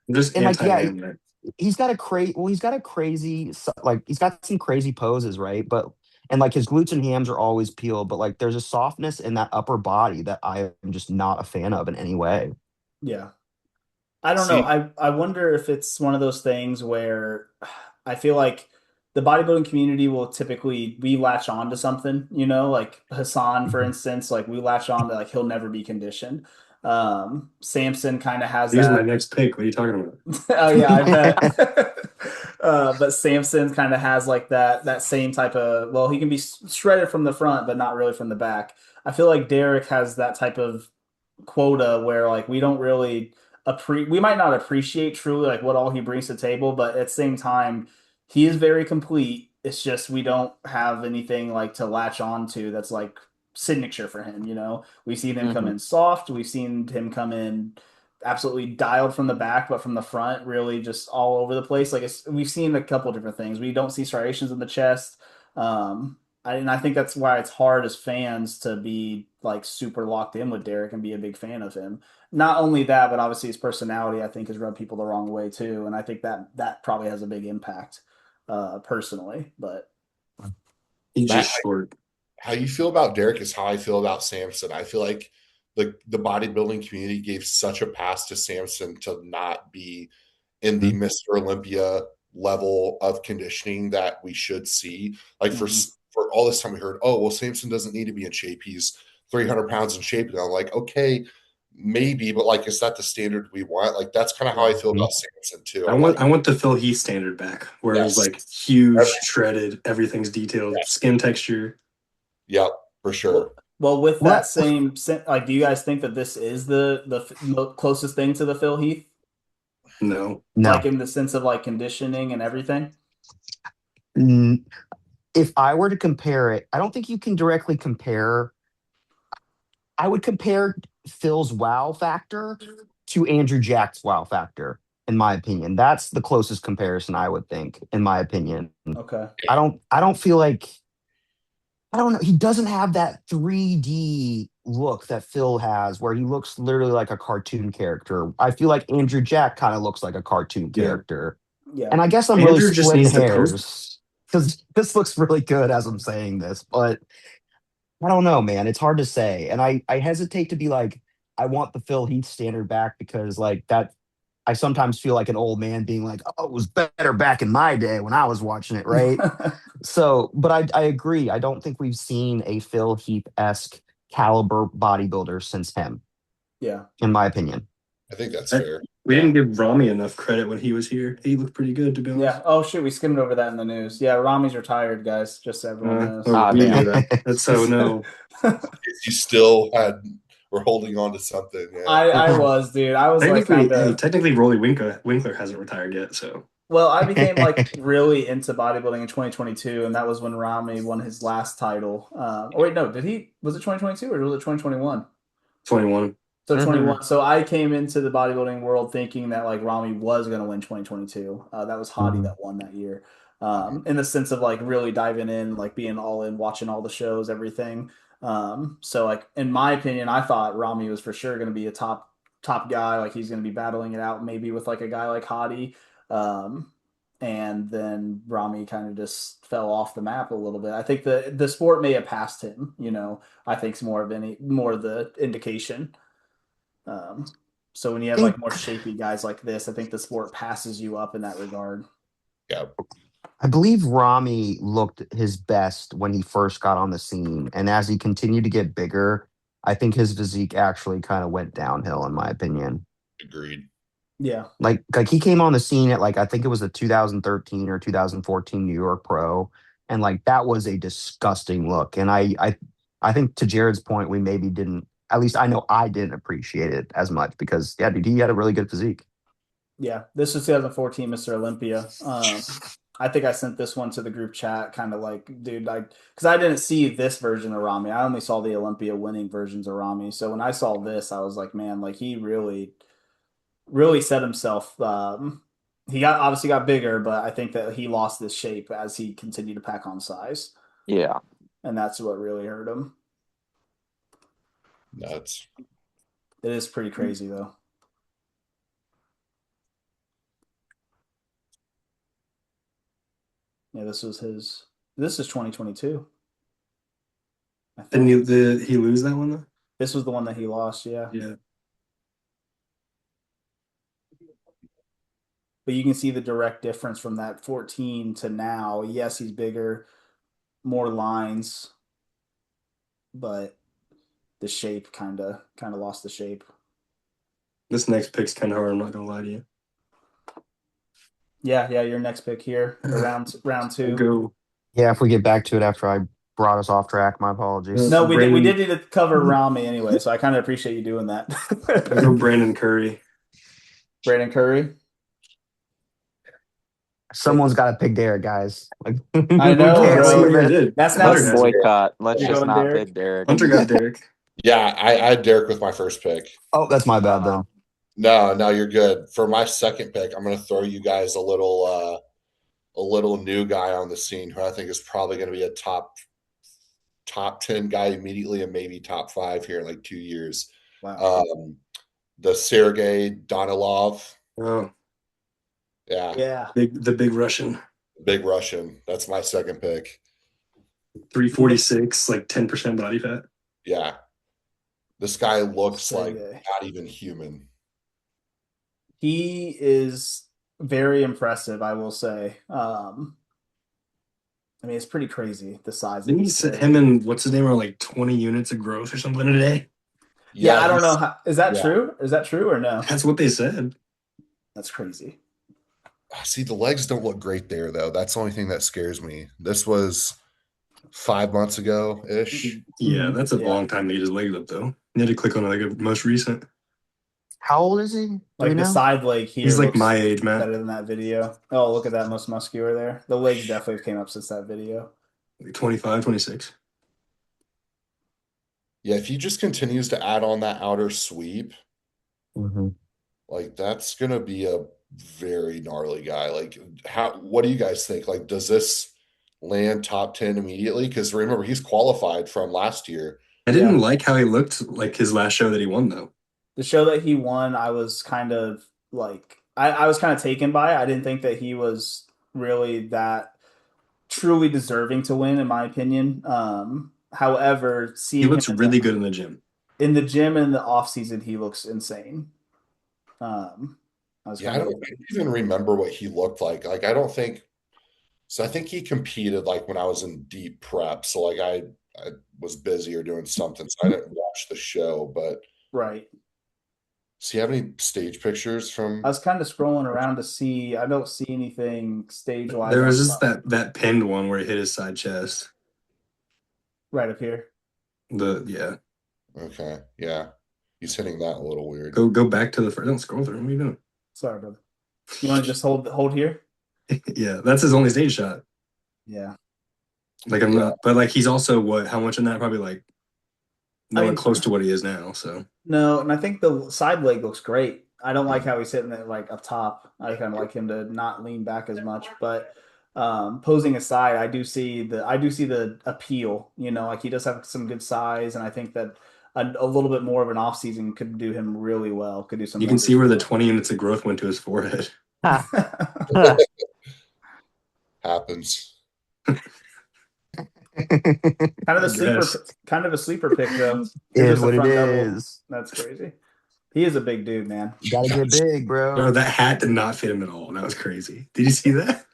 I'm just and like anti yeah, him, man. he's got a crazy like he's got some crazy poses, right? But and like his glutes and hams are always peeled, but like there's a softness in that upper body that I am just not a fan of in any way. yeah. I don't know. See, I wonder if it's one of those things where I feel like the bodybuilding community will typically we latch on to something, like Hassan, for Mhm. instance, like we latch on to like he'll never be conditioned. Samson kind of has He's my that. next pick. What are you talking about? Oh yeah, I bet. But Samson kind of has like that same type of well, he can be shredded from the front, but not really from the back. I feel like Derek has that type of quota where like we don't really we might not appreciate truly like what all he brings to the table, but at the same time, he is very complete. It's just we don't have anything like to latch on to that's like signature for him, We've seen him come Hmm. in soft, we've seen him come in absolutely dialed from the back, but from the front, really just all over the place. Like we've seen a couple different things. We don't see striations in the chest. And I think that's why it's hard as fans to be like super locked in with Derek and be a big fan of him. Not only that, but obviously his personality, I think, has rubbed people the wrong way too. And I think that probably has a big impact, personally. But He's Matt, just short. how you feel about Derek is how I feel about Samson. I feel like the bodybuilding community gave such a pass to Samson to not be in the Mhm. Mr. Olympia level of conditioning that we should see. Like mhm. for all this time we heard, oh well, Samson doesn't need to be in shape. He's 300 pounds in shape. And I'm like, okay, maybe, but like, is that the standard we want? Like, that's kind of how I Yeah, feel Mhm. about Samson too. I I'm want like, I want the Phil Heath standard back, where it was yes, like huge, every, shredded, everything's detailed, yes, skin texture. yep, for well, sure. with Well, that same like, do you guys think that this is the closest thing to the Phil Heath, No. like no. in the sense of like conditioning and everything? Mm, if I were to compare it, I don't think you can directly compare. I would compare Phil's wow factor to Andrew Jack's wow factor, in my opinion. That's the closest comparison I would think, in my opinion. Okay. I don't feel like I don't know. He doesn't have that 3D look that Phil has, where he looks literally like a cartoon character. I feel like Andrew Jack kind of looks like a cartoon Yeah. character. Yeah. And I guess I'm really Andrew just splitting needs to post. hairs because this looks really good as I'm saying this, but I don't know, man. It's hard to say. And I hesitate to be like, I want the Phil Heath standard back because like that I sometimes feel like an old man being like, oh, it was better back in my day when I was watching it, right? So, but I agree. I don't think we've seen a Phil Heath-esque caliber bodybuilder since him, Yeah. in my opinion. I think that's I, fair. we Yeah. didn't give Rami enough credit when he was here. He looked pretty good, to be honest. Yeah. Oh shoot, we skimmed over that in the news. Yeah, Rami's retired, guys. Just so everyone knows. Oh, Ah, we knew damn. that. That's so no. If you still had were holding on to something, yeah. I was, dude. I was like Technically, kind hey, of. technically, Rolly Winkler hasn't retired yet, so Well, I became like really into bodybuilding in 2022, and that was when Rami won his last title. Oh wait, no, did he? Was it 2022 or was it 2021? 21. So Hmm. 21. So I came into the bodybuilding world thinking that like Rami was going to win 2022. That was Hadi Mhm. that won that year. In the sense of like really diving in, like being all in, watching all the shows, everything. So like in my opinion, I thought Rami was for sure going to be a top guy. Like he's going to be battling it out maybe with like a guy like Hadi. Um, and then Rami kind of just fell off the map a little bit. I think the sport may have passed him. I think it's more of the indication. So when you have like more shapy guys like this, I think the sport passes you up in that regard. Yeah. I believe Rami looked his best when he first got on the scene. And as he continued to get bigger, I think his physique actually kind of went downhill, in my opinion. Agreed. Yeah. Like he came on the scene at I think it was the 2013 or 2014 New York Pro. And that was a disgusting look. And I think to Jared's point, we maybe didn't, at least I know I didn't appreciate it as much because dude, he had a really good physique. Yeah. This was 2014 Mr. Olympia. I think I sent this one to the group chat, kind of like, dude, because I didn't see this version of Rami. I only saw the Olympia winning versions of Rami. So when I saw this, I was like, man, he really, really set himself. He obviously got bigger, but I think that he lost this shape as he continued to pack on size. Yeah. And that's what really hurt him. Nuts. It is pretty crazy, though. Yeah, this is 2022. Didn't he lose that one though? This was the one that he lost, yeah. Yeah. But you can see the direct difference from that 14 to now. Yes, he's bigger, more lines, but the shape kind of lost the shape. This next pick's kind of hard. I'm not gonna lie to you. Yeah, your next pick here, round two. Go. Yeah, if we get back to it after I brought us off track, my apologies. No, we did need to cover Rami anyway, so I kind of appreciate you doing that. I go Brandon Curry. Brandon Curry. Someone's got to pick Derek, guys. I know. That's not a boycott. Let's just not pick Derek. Hunter got Derek. Yeah, I had Derek with my first pick. Oh, that's my bad then. No, you're good. For my second pick, I'm going to throw you guys a little new guy on the scene who I think is probably going to be a top 10 guy immediately and maybe top 5 here in like 2 years. Wow. The Sergey Danilov. Oh. Yeah. The big Russian. Big Russian. That's my second pick. 346, like 10% body fat. Yeah. This guy looks like not even human. He is very impressive, I will say. I mean, it's pretty crazy, the size. Didn't he set him and what's his name are like 20 units of growth or something today? Yeah, I don't know. Is that true? Is that true or no? That's what they said. That's crazy. See, the legs don't look great there, though. That's the only thing that scares me. This was 5 months ago-ish. Yeah, that's a long time to get his legs up, though. You had to click on like a most recent. How old is he? Like the side leg here. He's like my age, man. Better than that video. Oh, look at that, most muscular there. The legs definitely came up since that video. Like 25, 26. Yeah, if he just continues to add on that outer sweep, like that's gonna be a very gnarly guy. Like, what do you guys think? Like, does this land top 10 immediately? Because remember, he's qualified from last year. I didn't like how he looked like his last show that he won, though. The show that he won, I was kind of like, I was kind of taken by. I didn't think that he was really that truly deserving to win, in my opinion. However, he looks really good in the gym. In the gym and in the off season, he looks insane. I don't even remember what he looked like. Like, I don't think so. I think he competed like when I was in deep prep. So like I was busy or doing something, so I didn't watch the show. But right. So you have any stage pictures from? I was kind of scrolling around to see. I don't see anything stage wise. There was just that pinned one where he hit his side chest. Right up here. Okay. Yeah. He's hitting that a little weird. Go back to the first. Don't scroll through. What are you doing? Sorry, brother. You want to just hold here? Yeah, that's his only stage shot. Yeah. Like I'm not, but like he's also how much in that? Probably like nowhere close to what he is now. So no, and I think the side leg looks great. I don't like how he's hitting it like up top. I kind of like him to not lean back as much, but posing aside, I do see the appeal. Like he does have some good size, and I think that a little bit more of an off season could do him really well. Could do some. You can see where the 20 units of growth went to his forehead. Happens. Kind of a sleeper pick though. Is Just a what it front double. is. That's crazy. He is a big dude, man. Gotta get big, Bro, bro. that hat did not fit him at all. That was crazy. Did you see that?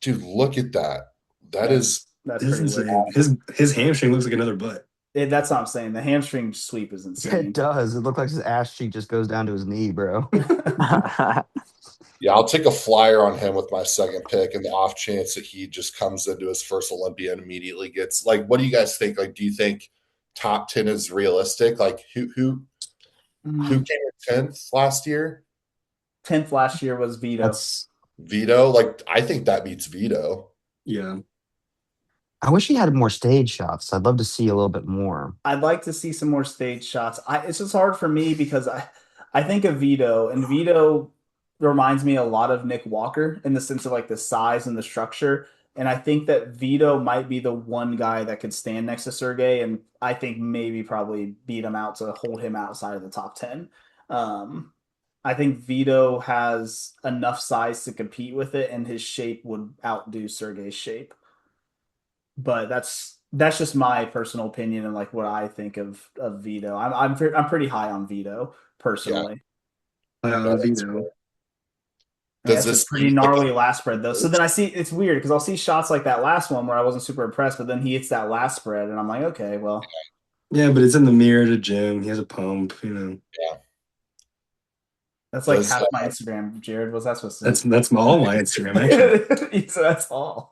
Dude, look at that. That's That's pretty insane. weird. His hamstring looks like another butt. That's what I'm saying. The hamstring sweep is insane. It does. It looks like his ass cheek just goes down to his knee, bro. Yeah, I'll take a flyer on him with my second pick, and the off chance that he just comes into his first Olympia and immediately gets like. What do you guys think? Like, do you think top 10 is realistic? Like, who came in 10th last year? 10th last year was Vito. That's. Vito. Like, I think that beats Vito. Yeah. I wish he had more stage shots. I'd love to see a little bit more. I'd like to see some more stage shots. It's just hard for me because I think of Vito, and Vito reminds me a lot of Nick Walker in the sense of like the size and the structure. And I think that Vito might be the one guy that could stand next to Sergey, and I think maybe probably beat him out to hold him outside of the top 10. I think Vito has enough size to compete with it, and his shape would outdo Sergey's shape. But that's just my personal opinion and like what I think of Vito. I'm pretty high on Vito personally. Vito. Does That's this a pretty gnarly last spread though. So then I see it's weird because I'll see shots like that last one where I wasn't super impressed, but then he hits that last spread and I'm like, okay, well. Yeah, but it's in the mirror at a gym. He has a pump, Yeah. That's like half my Instagram, Jared. What's that supposed to say? That's all my Instagram, actually. So that's all.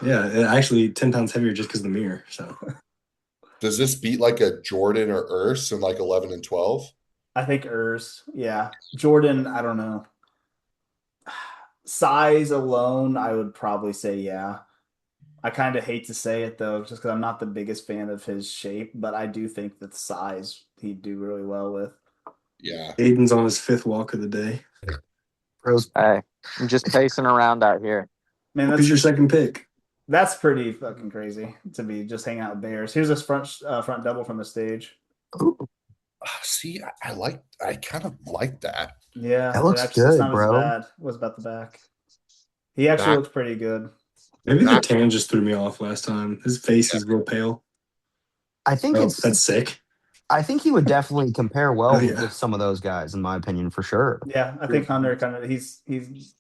Yeah, actually 10 pounds heavier just because of the mirror. So does this beat like a Jordan or Urs in like 11 and 12? I think Urs, yeah. Jordan, I don't know. Size alone, I would probably say yeah. I kind of hate to say it though, just because I'm not the biggest fan of his shape, but I do think that size he'd do really well with. Yeah. Ayden's on his 5th walk of the day. Hey, I'm just pacing around out here. Man, Who's your second pick? That's pretty fucking crazy to be just hanging out with bears. Here's this front double from the stage. Ooh. See, I kind of like that. Yeah, that looks good, not bro. As bad. It was about the back. He actually looks pretty good. Maybe the tan just threw me off last time. His face is real pale. I think that's sick. I think he would definitely compare well with some of those guys, in my opinion, for sure. Yeah, I think Hunter he's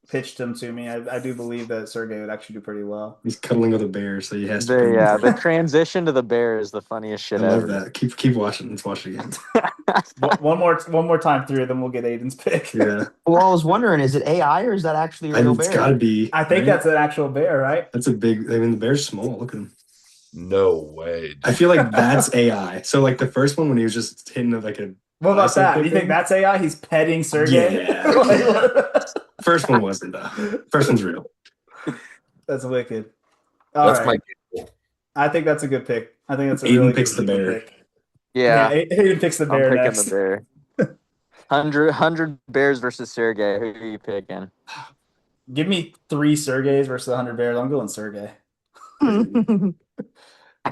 pitched him to me. I do believe that Sergey would actually do pretty well. He's cuddling with a bear, so he has to. The transition to the bear is the funniest shit ever. I love that. Keep watching. Let's watch it again. one more time through, then we'll get Ayden's pick. Yeah. Well, I was wondering, is it AI or is that actually a real bear? It's got to be. I think that's an actual bear, right? That's a big. I mean, the bear's small. Look at him. No way. I feel like that's AI. So like the first one when he was just hitting like a. What about that? Do you think that's AI? He's petting Sergey. Yeah. First one wasn't though. First one's real. That's wicked. That's my. I think that's a good pick. I think that's a Ayden really picks good the bear. pick. Yeah, Ayden picks the bear. I'm picking next. the bear. 100 bears versus Sergey. Who are you picking? Give me 3 Sergeys versus 100 bears. I'm going Sergey.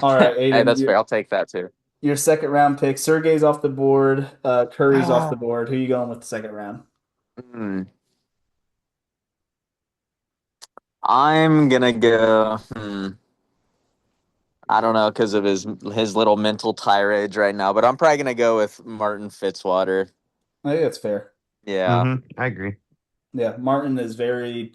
All right, Ayden, hey, that's fair. I'll take that too. Your second round pick. Sergey's off the board. Curry's off the board. Who are you going with the second round? I'm gonna go. I don't know because of his little mental tirades right now, but I'm probably gonna go with Martin Fitzwater. I think that's fair. Yeah, I agree. Yeah, Martin is very,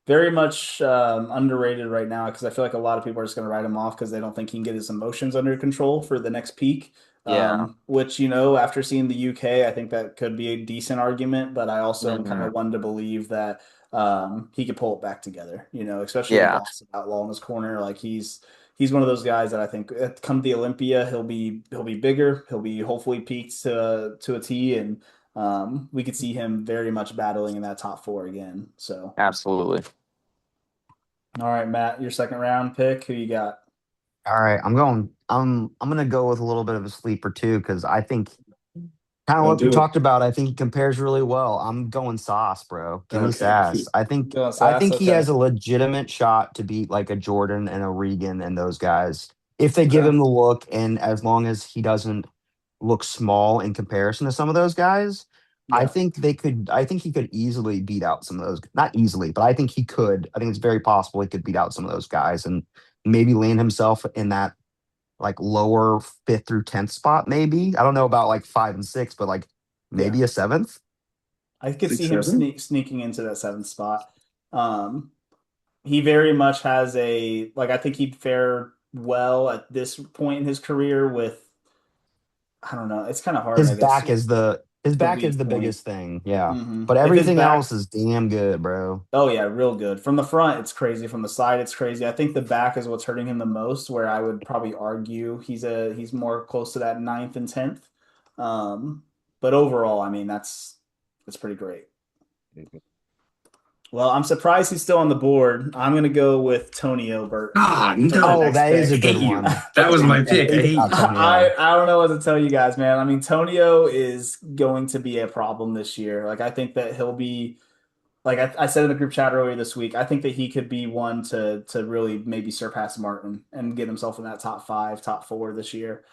very much underrated right now because I feel like a lot of people are just going to write him off because they don't think he can get his emotions under control for the next peak. Yeah. Which, after seeing the UK, I think that could be a decent argument, but I also am kind of one to believe that he could pull it back together, especially with Boston Outlaw in his corner. Like he's one of those guys that I think come the Olympia, he'll be bigger. He'll be hopefully peaked to a T, and we could see him very much battling in that top 4 again. So absolutely. All right, Matt, your second round pick. Who you got? All right, I'm gonna go with a little bit of a sleeper too because I think kind of what we talked about. I think he compares really well. I'm going Sauce, bro. Give me Sass. I think he has a legitimate shot to beat like a Jordan and a Regan and those guys if they give him the look, and as long as he doesn't look small in comparison to some of those guys. I Yeah. think they could. I think he could easily beat out some of those. Not easily, but I think he could. I think it's very possible he could beat out some of those guys and maybe land himself in that like lower fifth through 10th spot. Maybe I don't know about like 5 and 6, but like Yeah. maybe a seventh. I could see him 6, 7. sneaking into that seventh spot. Um, he very much has a like. I think he'd fare well at this point in his career with. I don't know. It's kind of hard, His I guess. back is The weak the point. biggest thing. Yeah, but If his everything back, else is damn good, bro. oh yeah, real good. From the front, it's crazy. From the side, it's crazy. I think the back is what's hurting him the most. Where I would probably argue he's more close to that ninth and 10th. Um, but overall, I mean that's pretty great. Well, I'm surprised he's still on the board. I'm gonna go with Tony Obert Ah, for the no. Oh, next that is I a pick. good hate you. one. That was my pick. I Think hate about you. Tonyo. I don't know what to tell you guys, man. I mean, Tonio is going to be a problem this year. Like, I think that he'll be like I said in the group chat earlier this week. I think that he could be one to really maybe surpass Martin and get himself in that top 5, top 4 this year.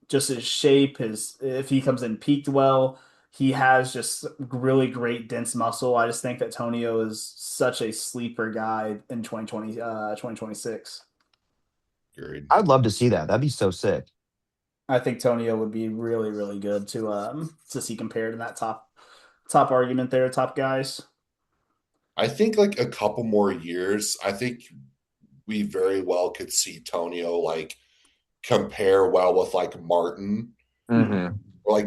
Just his shape, his if he comes in peaked well, he has just really great dense muscle. I just think that Tonio is such a sleeper guy in 2026. Agreed. I'd love to see that. That'd be so sick. I think Tonio would be really, really good to see compared in that top argument there, top guys. I think like a couple more years, I think we very well could see Tonio like compare well with like Martin Mm-hmm. or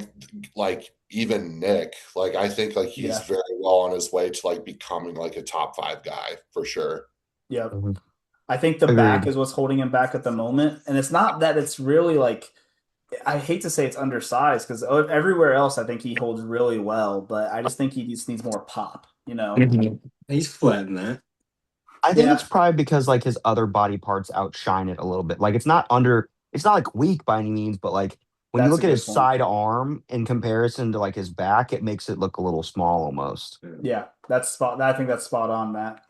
like even Nick. Like I think like he's Yeah. very well on his way to like becoming like a top 5 guy for sure. Yep. Mhm. I think the back Agreed. is what's holding him back at the moment. And it's not that it's really like I hate to say it's undersized because everywhere else I think he holds really well, but I just think he just needs more pop, you know? Mhm. He's flat in that. I think it's Yeah, probably because like his other body parts outshine it a little bit. Like it's not like weak by any means, but like when you that's a look at good his point. side arm in comparison to like his back, it makes it look a little small almost. Yeah, that's spot. I think that's spot on, Matt.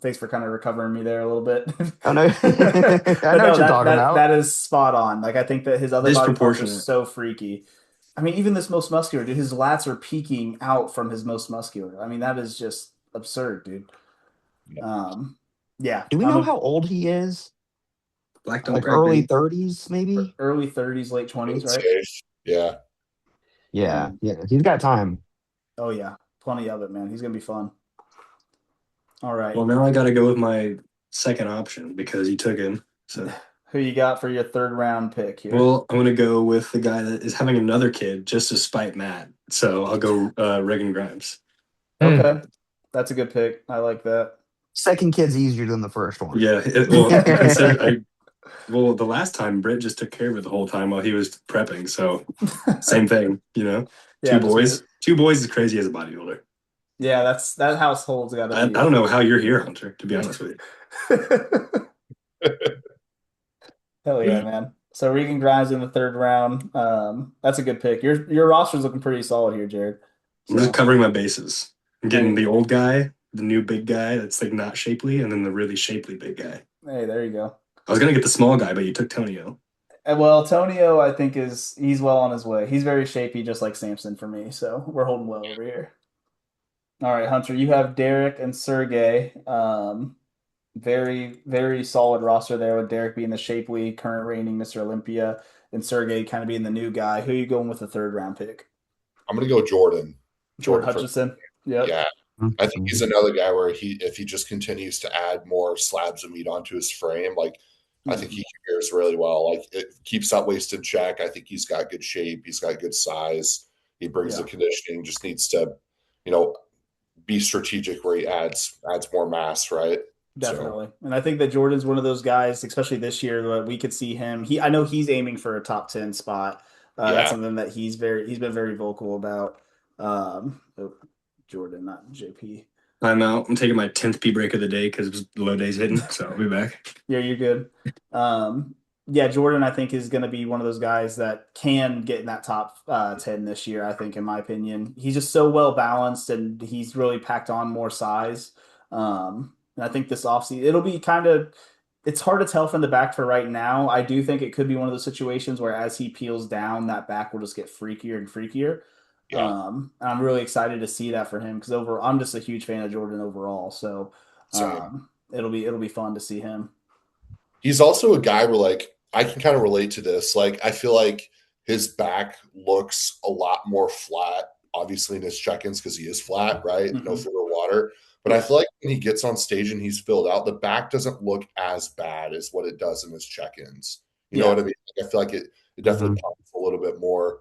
Thanks for kind of recovering me there a little bit. Oh no, I But know no, what you're that talking that about. that is spot on. Like I think that his other body parts are Disproportionate. so freaky. I mean, even this most muscular dude, his lats are peeking out from his most muscular. I mean, that is just absurd, dude. Yeah. Yeah, Do we I'm know a how old he is? Black don't Like crack, early baby. 30s, maybe? early 30s, late 20s, It's right? safe. Yeah. Yeah, Um, yeah. He's got time. oh yeah, plenty of it, man. He's gonna be fun. All Well, right, now I got to go with my second option because you took him. So, who you got for your third round pick here? well, I'm going to go with the guy that is having another kid just to spite Matt. So I'll go Reagan Grimes. Okay, that's a good pick. I like that. Second kid's easier than the first one. Yeah. Well, the last time Britt just took care of it the whole time while he was prepping. So same thing, you know. Yeah, just made it. Two boys is crazy as a bodybuilder. Yeah, that household's got to I be. don't know how you're here, Hunter. To be honest with you. Hell yeah, man. So Regan Grimes in the third round. That's a good pick. Your roster's looking pretty solid here, Jared. I'm just So covering my bases. I'm getting hey, the old guy, the new big guy that's like not shapely, and then the really shapely big guy. hey, there you go. I was gonna get the small guy, but you took Tonio. Well, Tonio, I think he's well on his way. He's very shapy, just like Samson for me. So we're holding well over here. All right, Hunter, you have Derek and Sergey. Very, very solid roster there with Derek being the shapely, current reigning Mr. Olympia, and Sergey kind of being the new guy. Who are you going with the third round pick? I'm gonna go Jordan. Jordan For Hutchinson. Yep. yeah. I think he's Mhm. another guy where if he just continues to add more slabs of meat onto his frame, like I think he compares really well. Like it keeps that waist in check. I think he's got good shape. He's got good size. He brings the Yeah, conditioning. Just needs to, you know, be strategic where he adds more mass, right? So definitely. And I think that Jordan's one of those guys, especially this year, that we could see him. I know he's aiming for a top 10 spot. That's yeah, something that he's been very vocal about. Oh, Jordan, not JP. I'm out. I'm taking my 10th pee break of the day because the low day's hitting. So I'll be back. Yeah, you're good. Yeah, Jordan, I think, is going to be one of those guys that can get in that top 10 this year, I think, in my opinion. He's just so well balanced and he's really packed on more size. And I think this offseason, it'll be it's hard to tell from the back for right now. I do think it could be one of those situations where as he peels down, that back will just get freakier and freakier. Yeah, And I'm really excited to see that for him because I'm just a huge fan of Jordan overall. So same. it'll be fun to see him. He's also a guy where like I can kind of relate to this. Like I feel like his back looks a lot more flat, obviously in his check-ins because he is flat, right? No food or water. But I Yeah. feel like when he gets on stage and he's filled out, the back doesn't look as bad as what it does in his check-ins. You know Yeah. what I mean? Like, I feel like it definitely pumps a little bit more.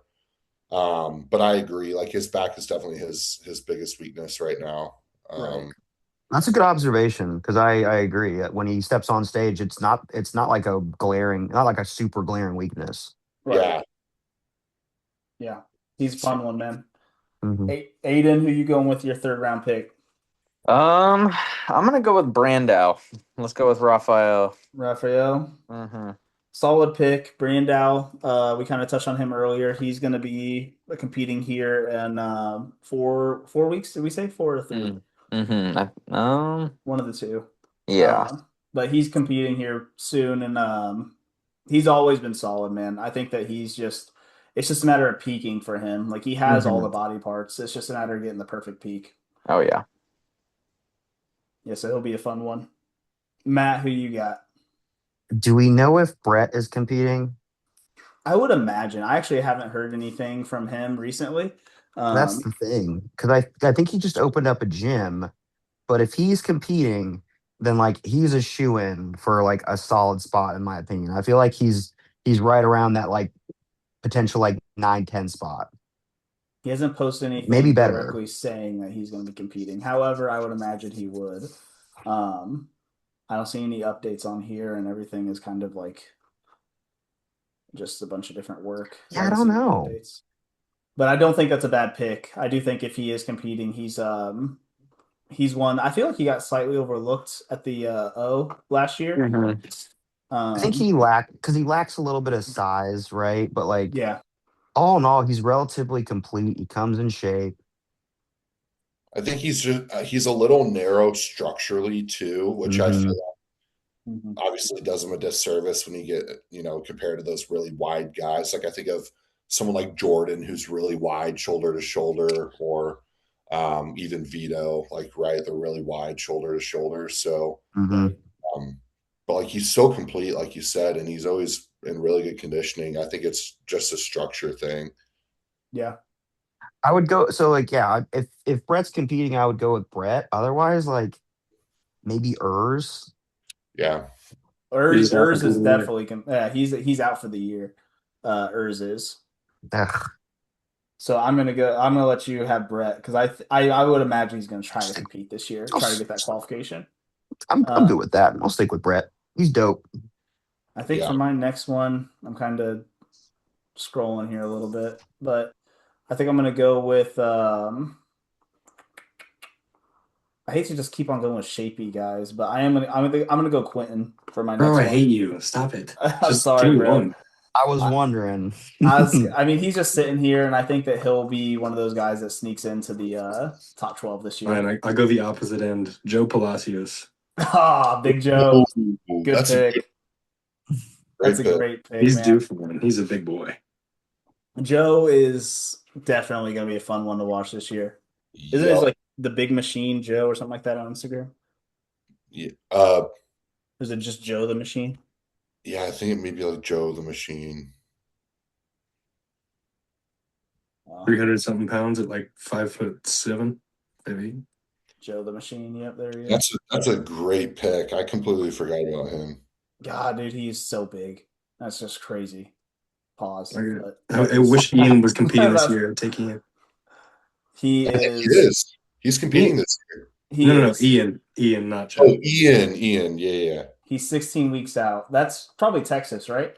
But I agree. Like his back is definitely his biggest weakness right now. Right. That's a good observation because I agree. When he steps on stage, it's not like a glaring, not like a super glaring weakness. Right. Yeah. Yeah. He's a fun one, man. hmm Ayden, who you going with your third round pick? I'm gonna go with Brandao. Let's go with Raphael. Raphael. Mm-hmm. Solid pick. Brandao. We kind of touched on him earlier. He's going to be competing here in 4 weeks. Did we say 4 or 3? One of the two. Yeah. But he's competing here soon, and he's always been solid, man. I think that it's just a matter of peaking for him. Like he has all the body parts. It's just a matter of getting the perfect peak. Oh yeah. Yeah, so he'll be a fun one. Matt, who you got? Do we know if Brett is competing? I would imagine. I actually haven't heard anything from him recently. That's the thing because I think he just opened up a gym, but if he's competing, then like he's a shoe in for like a solid spot in my opinion. I feel like he's right around that like potential like 9-10 spot, He hasn't posted maybe anything better. directly saying that he's going to be competing. However, I would imagine he would. Um, I don't see any updates on here, and everything is kind of like just a bunch of different work. So I Yeah, I don't don't see any know. updates. But I don't think that's a bad pick. I do think if he is competing, he's one. I feel like he got slightly overlooked at the O last year. Mm-hmm. I think he lacks a little bit of size, right? But like Yeah. all in all, he's relatively complete. He comes in shape. I think he's a little narrow structurally too, which I hmm feel obviously does him a disservice when you get, compared to those really wide guys. Like I think of someone like Jordan, who's really wide shoulder to shoulder, or even Vito, like, right, they're really wide shoulder to shoulder. So, hmm Right. but like he's so complete, like you said, and he's always in really good conditioning. I think it's just a structure thing. Yeah. I would go. So like, yeah, if Brett's competing, I would go with Brett. Otherwise, like maybe Urs. Yeah. He's out for Urs is the year. definitely he's out for the year. Urs is. Ugh, So I'm gonna let you have Brett because I would imagine he's gonna try to compete this year, I'll try to s- get that qualification. I'm good Um, with that. I'll stick with Brett. He's dope. I think Yeah. for my next one, I'm kind of scrolling here a little bit, but I think I'm gonna go with. I hate to just keep on going with shapy guys, but I'm gonna go Quentin for my Bro, next I one. hate you. Stop it. I'm Just give sorry, me bro. one. I was I, wondering. I mean, he's just sitting here, and I think that he'll be one of those guys that sneaks into the top 12 this Fine, year. I go the opposite end. Joe Palacios. Ah, Big Joe, Ooh, good that's a pick. That's great a pick. great pick, He's due man. for one. He's a big boy. Joe is definitely going to be a fun one to watch this year. Isn't it Yep. like the Big Machine Joe or something like that on Instagram? Yeah. Or is it just Joe the Machine? Yeah, I think it may be like Joe the Machine. 300 something pounds at like 5'7", maybe. Joe the Machine. Yep, there he is. That's a great pick. I completely forgot about him. God, dude, he's so big. That's just crazy. Pause. But I wish Ian was competing this that's, year. I'm taking him. he I think he is. is. He's competing Ian, this year. He no. is. Ian, not Oh, Joe. Ian. Yeah. He's 16 weeks out. That's probably Texas, right?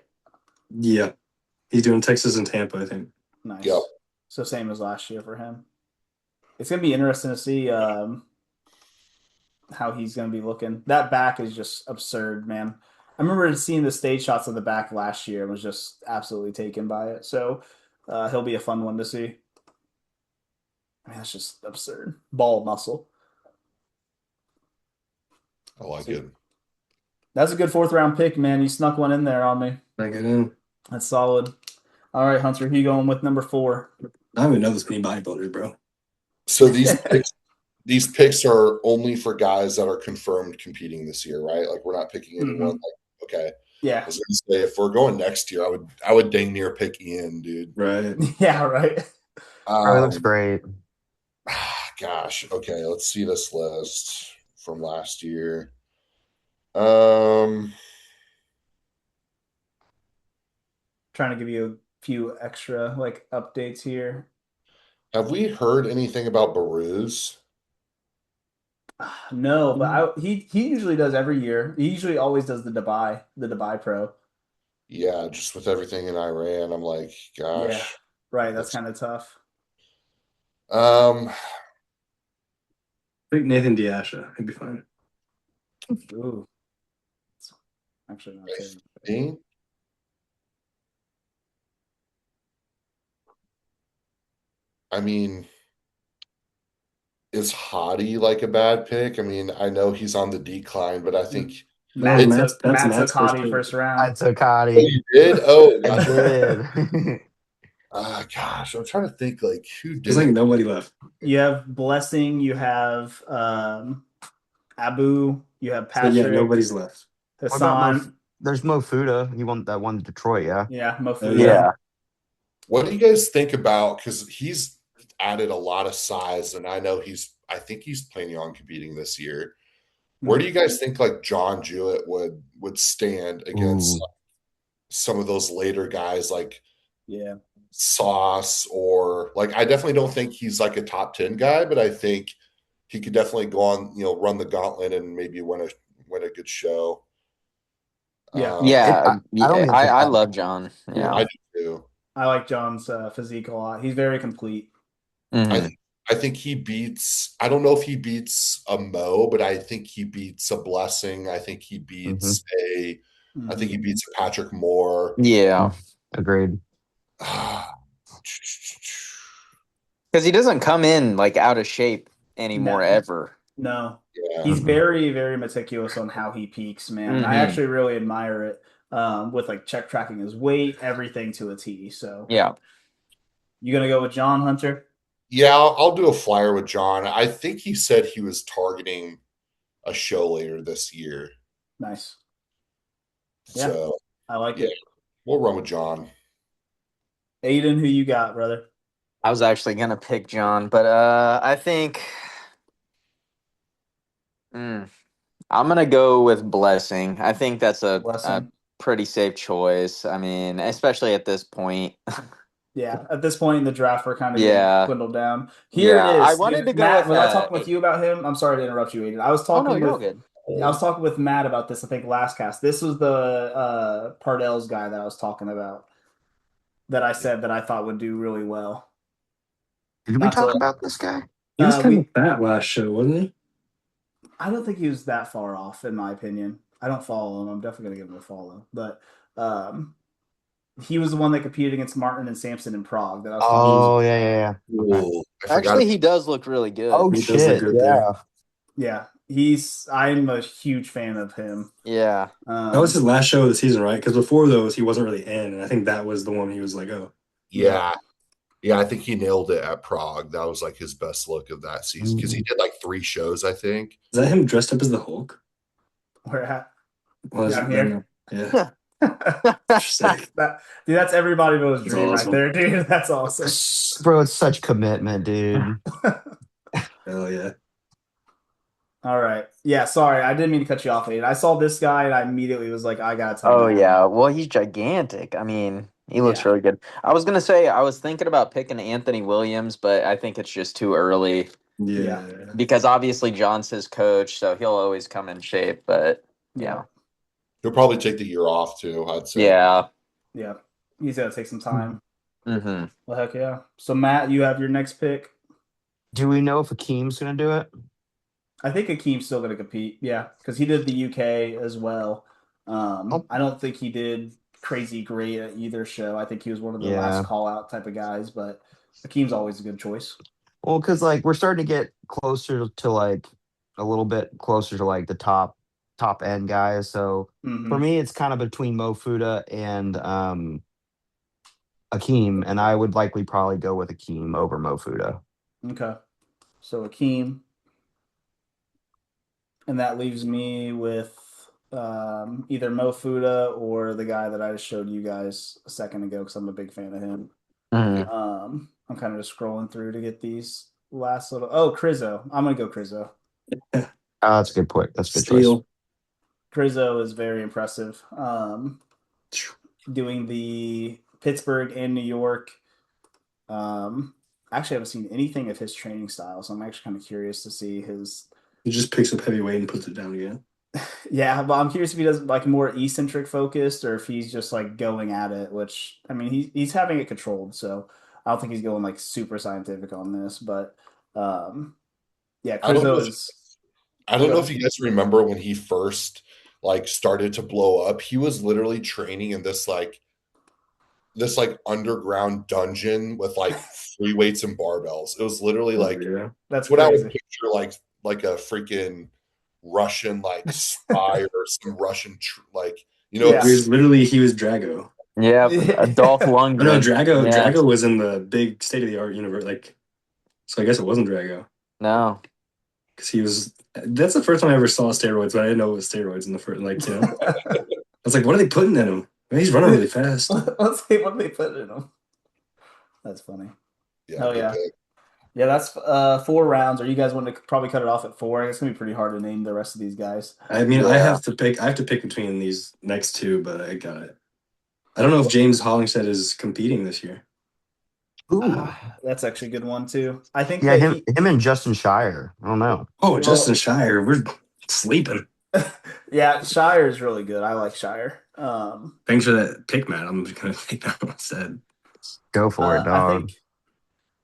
Yeah, he's doing Texas and Tampa, I think. Yep. Nice. So same as last year for him. It's gonna be interesting to see how he's gonna be looking. That back is just absurd, man. I remember seeing the stage shots of the back last year and was just absolutely taken by it. So he'll be a fun one to see. I mean, that's just absurd. Ball muscle. I like So it. that's a good fourth round pick, man. You snuck one in there on me. I get in. That's solid. All right, Hunter, who you going with number 4? I don't even know this many bodybuilders, bro. So these picks are only for guys that are confirmed competing this year, right? Like we're not picking anyone. Mhm. Like, okay, I Yeah. was going to say if we're going next year, I would dang near pick Ian, dude. Right. Yeah, right. Oh, it looks great. Gosh, okay, let's see this list from last year. Um, Trying to give you a few extra like updates here. have we heard anything about Baruz? No, but he usually does every year. He usually always does the Dubai Pro. Yeah, just with everything in Iran, I'm like, Yeah, gosh. right. That's kind of tough. Um, I think Nathan Diasha. He'd be fine. Ooh, it's actually not I terrible. think I mean, is Hottie like a bad pick? I mean, I know he's on the decline, but I think No, Matt Matt's took that's Matt took Matt's first Hottie pick. first I round. took oh, Hottie. you did. Oh, I gotcha. did. Gosh, I'm trying to think like who There's like did. nobody left. You have Blessing. You have Abu. You have So yeah, Patrick. nobody's left. What about Mo? Hassan. There's Mo Fuda. He won that one in Detroit, yeah. Yeah, Oh, Mofuda. yeah. What do you guys think about? Because he's added a lot of size, and I think he's planning on competing this year. Where do you guys think like John Jewett would stand against Ooh. some of those later guys like Yeah. Sauce or like I definitely don't think he's like a top 10 guy, but I think he could definitely go on, run the gauntlet and maybe win a good show. Yeah. Yeah, I don't yeah. even think I that. love John. I Yeah. do too. I like John's physique a lot. He's very complete. I Hmm. think I think he beats I don't know if he beats a Mo, but I think he beats a Blessing. Mhm. I think he Mhm. beats a Patrick Moore. Yeah, Agreed. because he doesn't come in like out of shape anymore No, ever. no. Yeah. He's Mm-mm. very, very meticulous on how he peaks, man. And I Hmm. actually really admire it with like tracking his weight, everything to a T. So Yeah. you gonna go with John Hunter? Yeah, I'll do a flyer with John. I think he said he was targeting a show later this year. Nice. Yeah, So, I like yeah, it. we'll run with John. Ayden, who you got, brother? I was actually gonna pick John, but I think mm, I'm gonna go with Blessing. I think that's a Blessing. pretty safe choice. I mean, especially at this point. Yeah, at this point in the draft, we're kind of getting Yeah, dwindled down. Here it yeah. I is, wanted dude. to go Matt, with was I talking with you about him? I'm sorry to interrupt you, Ayden. Oh no, you're all good. I was talking with Matt about this, I think last cast. This was the Pardells guy that I was talking about that I said that I thought would do really well. Did we Not talk to about this guy? He was kind of we fat last show, wasn't he? I don't think he was that far off in my opinion. I don't follow him. I'm definitely gonna give him a follow. But um he was the one that competed against Martin and Samson in Prague that I was talking Mm. Oh, yeah. Okay. Ooh, I forgot. Actually, he does look really good. Oh, He does look shit. good there. Yeah. Yeah, I'm a huge fan of him. Yeah. That was his last show of the season, right? Because before those, he wasn't really in, and I think that was the one he was like, "Oh, Yeah. Yeah, I think he nailed it at Prague. That was like his best look of that season because he did like 3 shows, I think. is that him dressed up as the Hulk?" We're at Was down it here. Yeah, sick. Dude, that's everybody knows That's dream right awesome. there, dude. That's awesome. Bro, it's such commitment, dude. Hell yeah. All right. Yeah, sorry. I didn't mean to cut you off, Aiden. I saw this guy and I immediately was like, I gotta tell Oh Matt. yeah. Well, he's gigantic. I mean, he looks Yeah. really good. I was gonna say I was thinking about picking Anthony Williams, but I think it's just too early Yeah. because obviously John's his coach, so he'll always come in shape. But Yeah. He'll probably take the year off too, I'd say. yeah. Yeah. He's gotta take some time. Mm-hmm. Well, heck yeah. So Matt, you have your next pick. Do we know if Akeem's going to do it? I think Akeem's still gonna compete. Yeah, because he did the UK as well. I don't think he did crazy great at either show. I think he was one of the last Yeah. call out type of guys, but Akeem's always a good choice. Well, because like we're starting to get closer to like a little bit closer to like the top end guys. So for Mhm. me, it's kind of between Mo Fuda and Akeem, and I would likely probably go with Akeem over Mofuda. Okay. So Akeem. And that leaves me with either Mofuda or the guy that I just showed you guys a second ago because I'm a big fan of him. I'm kind of just scrolling through to get these last little. Oh, Crizzo. I'm going to go Crizzo. That's a good point. That's a good choice. Crizzo is very impressive. Doing the Pittsburgh and New York. Actually, I haven't seen anything of his training style, so I'm actually kind of curious to see his. He just picks up heavy weight and puts it down again. Yeah, but I'm curious if he does like more eccentric focused or if he's just like going at it, which I mean he's having it controlled, so I don't think he's going like super scientific on this, but yeah, Crizzo is. I don't know if you guys remember when he first like started to blow up. He was literally training in this underground dungeon with like free weights and barbells. It was literally like that's what crazy. I would picture like a freaking Russian like spy or some Russian he was Drago. Yeah, Dolph Lundgren. No, Drago was in the big state of the art universe. So I guess it wasn't Drago. No, because he was. That's the first time I ever saw steroids, but I didn't know it was steroids in the first. I was like, what are they putting in him? Man, he's running really fast. Let's see what they put in him. That's funny. Yeah. Oh yeah. Pick. Yeah, that's 4 rounds. Or you guys want to probably cut it off at 4? It's gonna be pretty hard to name the rest of these guys. I mean, I have to pick between these next 2, but I got it. I don't know if James Hollingshead is competing this year. That's actually a good one too. I think him and Justin Shire. I don't know. Oh, Justin Shire, we're sleeping. Yeah, Shire is really good. I like Shire. Thanks for that pick, Matt. I'm just gonna take that one instead. Go for it, dog.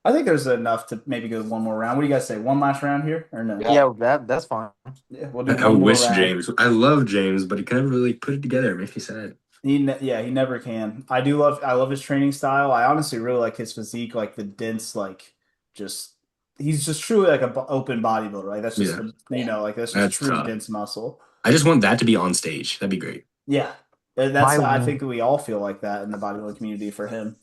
I think there's enough to maybe go 1 more round. What do you guys say? 1 last round here or no? Yeah, that's fine. Yeah, we'll do. I wish James. I love James, but he can never really put it together. It makes me sad. He never can. I love his training style. I honestly really like his physique, like the dense, he's just truly like an open bodybuilder. Right? That's just that's just true dense muscle. I just want that to be on stage. That'd be great. Yeah, I think we all feel like that in the bodybuilding community for him.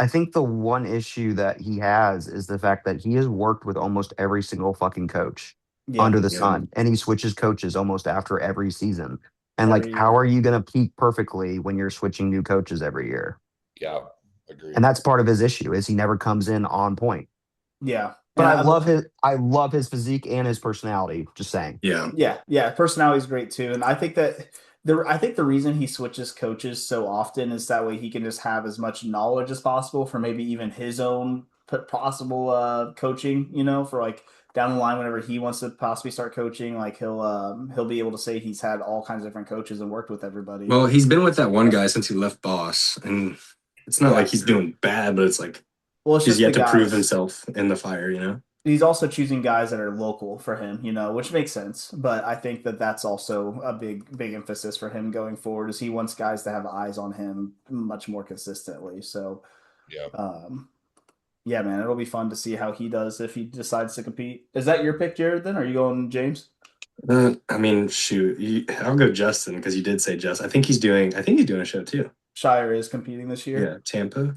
I think the one issue that he has is the fact that he has worked with almost every single fucking coach under the sun, and he switches coaches almost after every season. And how are you going to peak perfectly when you're switching new coaches every year? Yeah, agreed. And that's part of his issue is he never comes in on point. Yeah. But I love his physique and his personality, just saying. Yeah. Personality is great too. And I think that the reason he switches coaches so often is that way he can just have as much knowledge as possible for maybe even his own possible coaching, for like down the line whenever he wants to possibly start coaching, like he'll be able to say he's had all kinds of different coaches and worked with everybody. Well, he's been with that one guy since he left Boss, and it's not like he's doing bad, but it's like he's yet to prove himself in the fire, He's also choosing guys that are local for him, which makes sense. But I think that that's also a big emphasis for him going forward is he wants guys to have eyes on him much more consistently. So, yeah, man, it'll be fun to see how he does if he decides to compete. Is that your pick, Jared, then? Or are you going James? I mean, shoot. I'll go Justin because you did say Justin. I think he's doing a show too. Shire is competing this year. Yeah, Tampa.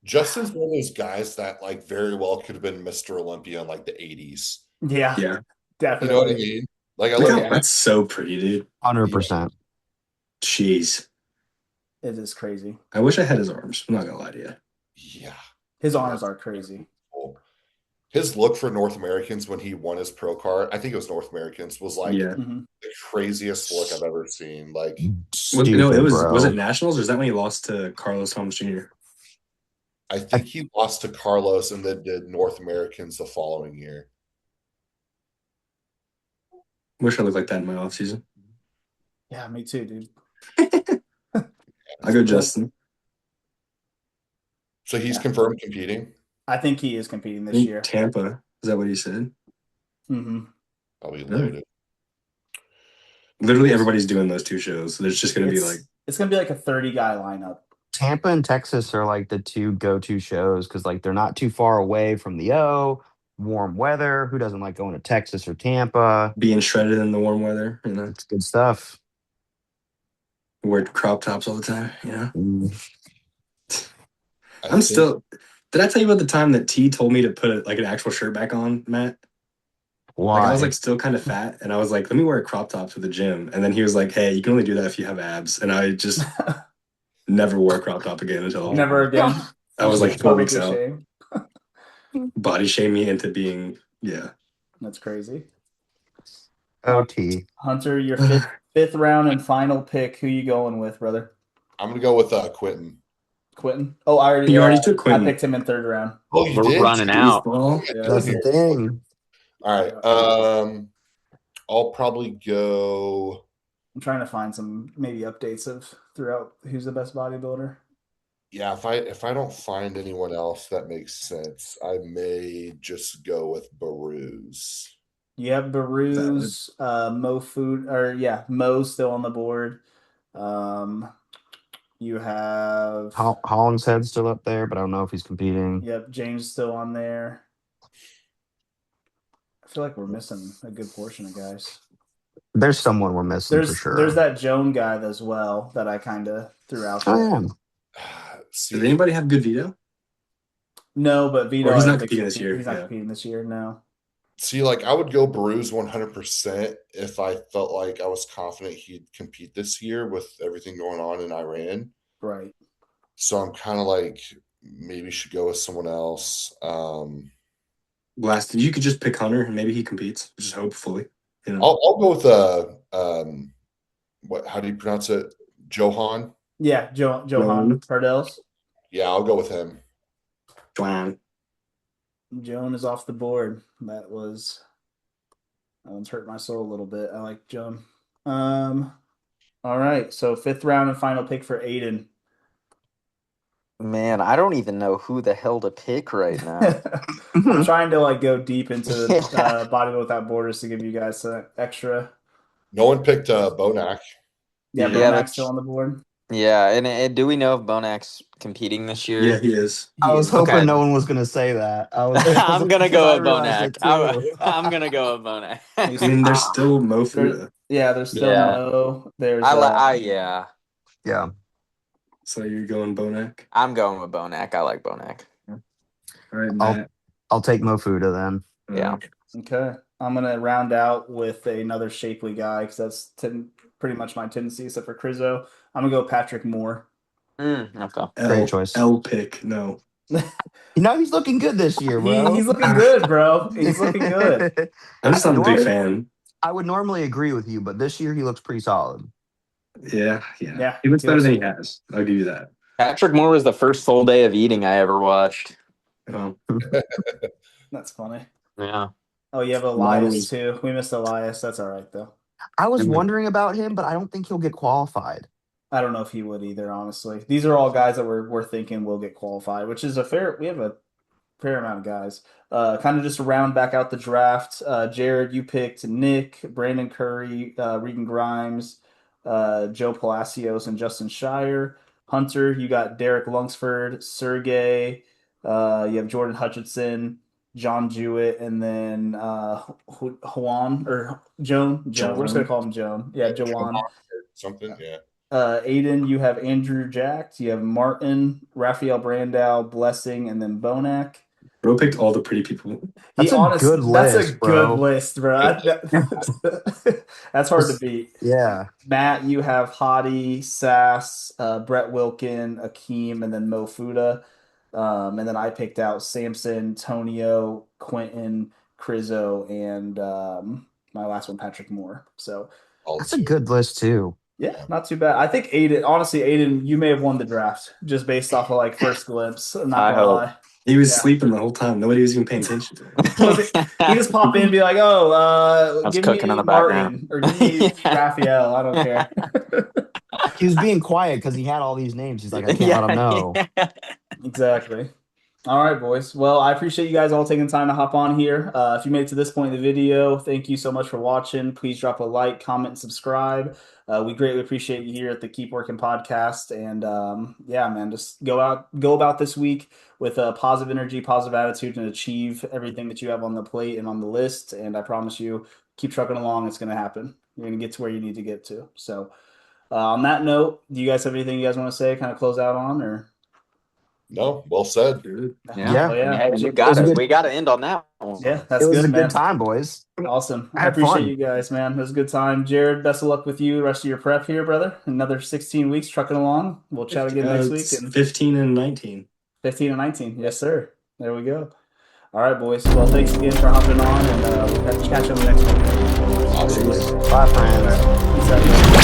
Justin's one of those guys that very well could have been Mr. Olympia in the 80s. Yeah, definitely. You know what I mean? That's so pretty, dude. 100%. Jeez. It is crazy. I wish I had his arms. I'm not gonna lie to you. Yeah. His arms are crazy. Cool. His look for North Americans when he won his pro card, I think it was North Americans, was the craziest look I've ever seen. Was it Nationals or is that when he lost to Carlos Thomas Jr.? I think he lost to Carlos and then did North Americans the following year. Wish I looked like that in my off season. Yeah, me too, dude. I go Justin. So he's confirmed competing? I think he is competing this year. Tampa. Is that what he said? Mm-hmm. Probably loaded. Literally everybody's doing those 2 shows. So there's just going to be it's going to be like a 30-guy lineup. Tampa and Texas are the 2 go-to shows because they're not too far away from the warm weather. Who doesn't like going to Texas or Tampa? Being shredded in the warm weather, It's good stuff. wear crop tops all the time. You know. I think Did I tell you about the time that T told me to put like an actual shirt back on, Matt? Like I was Why? like still kind of fat, and I was like, let me wear a crop top to the gym. And then he was like, hey, you can only do that if you have abs. And I just never wore a crop top again until Never again. I was like 4 weeks Publicly out. shamed. Body shame me into being That's crazy. OT. Hunter, your fifth round and final pick. Who you going with, brother? I'm gonna go with Quentin. Quentin. Oh, I You already took I Quentin. picked him in third round. Oh, you We're did? running out. Yeah. That's the thing. All right. I'll probably go. I'm trying to find some maybe updates of throughout who's the best bodybuilder. Yeah, if I don't find anyone else that makes sense, I may just go with Baruz. You have Baruz, Mo Food, or yeah, Mo's still on the board. You have Hollinshead's still up there, but I don't know if he's competing. Yep, James still on there. I feel like we're missing a good portion of guys. There's someone we're missing for sure. There's that Joan guy as well that I kind of threw out there. Oh, See, Does anybody have good veto? No, but Vito, Or he's I not think competing this year. He's not Yeah. competing this year. No. see, like I would go Baruz 100% if I felt like I was confident he'd compete this year with everything going on in Iran. Right. So I'm kind of like maybe should go with someone else. You could just pick Hunter and maybe he competes. Just hopefully. You know. I'll go with what? How do you pronounce it? Johan. Yeah, Johan Pardels. Yeah, I'll go with him. Joanne. Joan is off the board. That one's hurt my soul a little bit. I like Joan. All right. So 5th round and final pick for Ayden. Man, I don't even know who the hell to pick right now. I'm trying to like go deep into Yeah. Bodybuilding Without Borders to give you guys some extra. No one picked Bonac. Yeah, Bonac's still on the board. Yeah, and do we know if Bonac's competing this year? Yeah, he is. I was hoping Okay. no one was going to say that. I'm gonna go with Bonac. Bonac. I'm gonna go with Bonac. I mean, there's still Mo Fuda. There's still Mo. There's yeah. Yeah. So you're going Bonac? I'm going with Bonac. I like Bonac. All right, Matt. I'll take Mofuda then. Yeah. Okay. I'm going to round out with another shapely guy because that's pretty much my tendency, except for Crizzo. I'm going to go Patrick Moore. Okay. Great choice. L pick. No. He's looking good this year, bro. He's looking good, bro. He's looking good. I'm just not a big fan. I would normally agree with you, but this year he looks pretty solid. Yeah. He looks better than he has. I'll give you that. Patrick Moore was the first full day of eating I ever watched. Oh. That's funny. Yeah. Oh, you have Elias too. We missed Elias. That's all right though. I was wondering about him, but I don't think he'll get qualified. I don't know if he would either, honestly. These are all guys that we're thinking will get qualified, which is we have a fair amount of guys. Kind of just to round back out the draft. Jared, you picked Nick, Brandon Curry, Regan Grimes, Joe Palacios, and Justin Shire. Hunter, you got Derek Lungsford, Sergey. You have Jordan Hutchinson, John Jewett, and then Juan or Joan. We're just gonna call him Joan. Yeah, Joan. Something. Yeah. Ayden, you have Andrew Jack. You have Martin, Raphael Brandow, Blessing, and then Bonac. Bro picked all the pretty people. That's a good list, bro. That's hard to beat. Yeah. Matt, you have Hottie, Sass, Brett Wilkin, Akeem, and then Mo Fuda. And then I picked out Samson, Tonio, Quentin, Crizzo, and my last one, Patrick Moore. So that's a good list too. Yeah, not too bad. I think Ayden, you may have won the draft just based off of like first glimpse. I'm not gonna lie. He was sleeping the whole time. Nobody was even paying attention to him. He just pop in and be like, give me Martin or give me Raphael. I don't care. He was being quiet because he had all these names. He's like, I can't let him know. Exactly. All right, boys. Well, I appreciate you guys all taking time to hop on here. If you made it to this point in the video, thank you so much for watching. Please drop a like, comment, and subscribe. We greatly appreciate you here at the Keep Working podcast. And yeah, man, just go about this week with a positive energy, positive attitude, and achieve everything that you have on the plate and on the list. And I promise you, keep trucking along. It's going to happen. You're going to get to where you need to get to. So On that note, do you guys have anything you guys want to say, kind of close out on, or? No, well said. Yeah. Oh, yeah. You got it. We got to end on that one. Yeah, that's It was good, a man. good time, boys. Awesome. I I had appreciate fun. you guys, man. It was a good time. Jared, best of luck with you the rest of your prep here, brother. Another 16 weeks trucking along. We'll chat again next week. And 15 and 19. 15 and 19. Yes, sir. There we go. All right, boys. Well, thanks again for hopping on, and we'll catch you on the next one. Awesome. Bye, friends. Peace out, guys.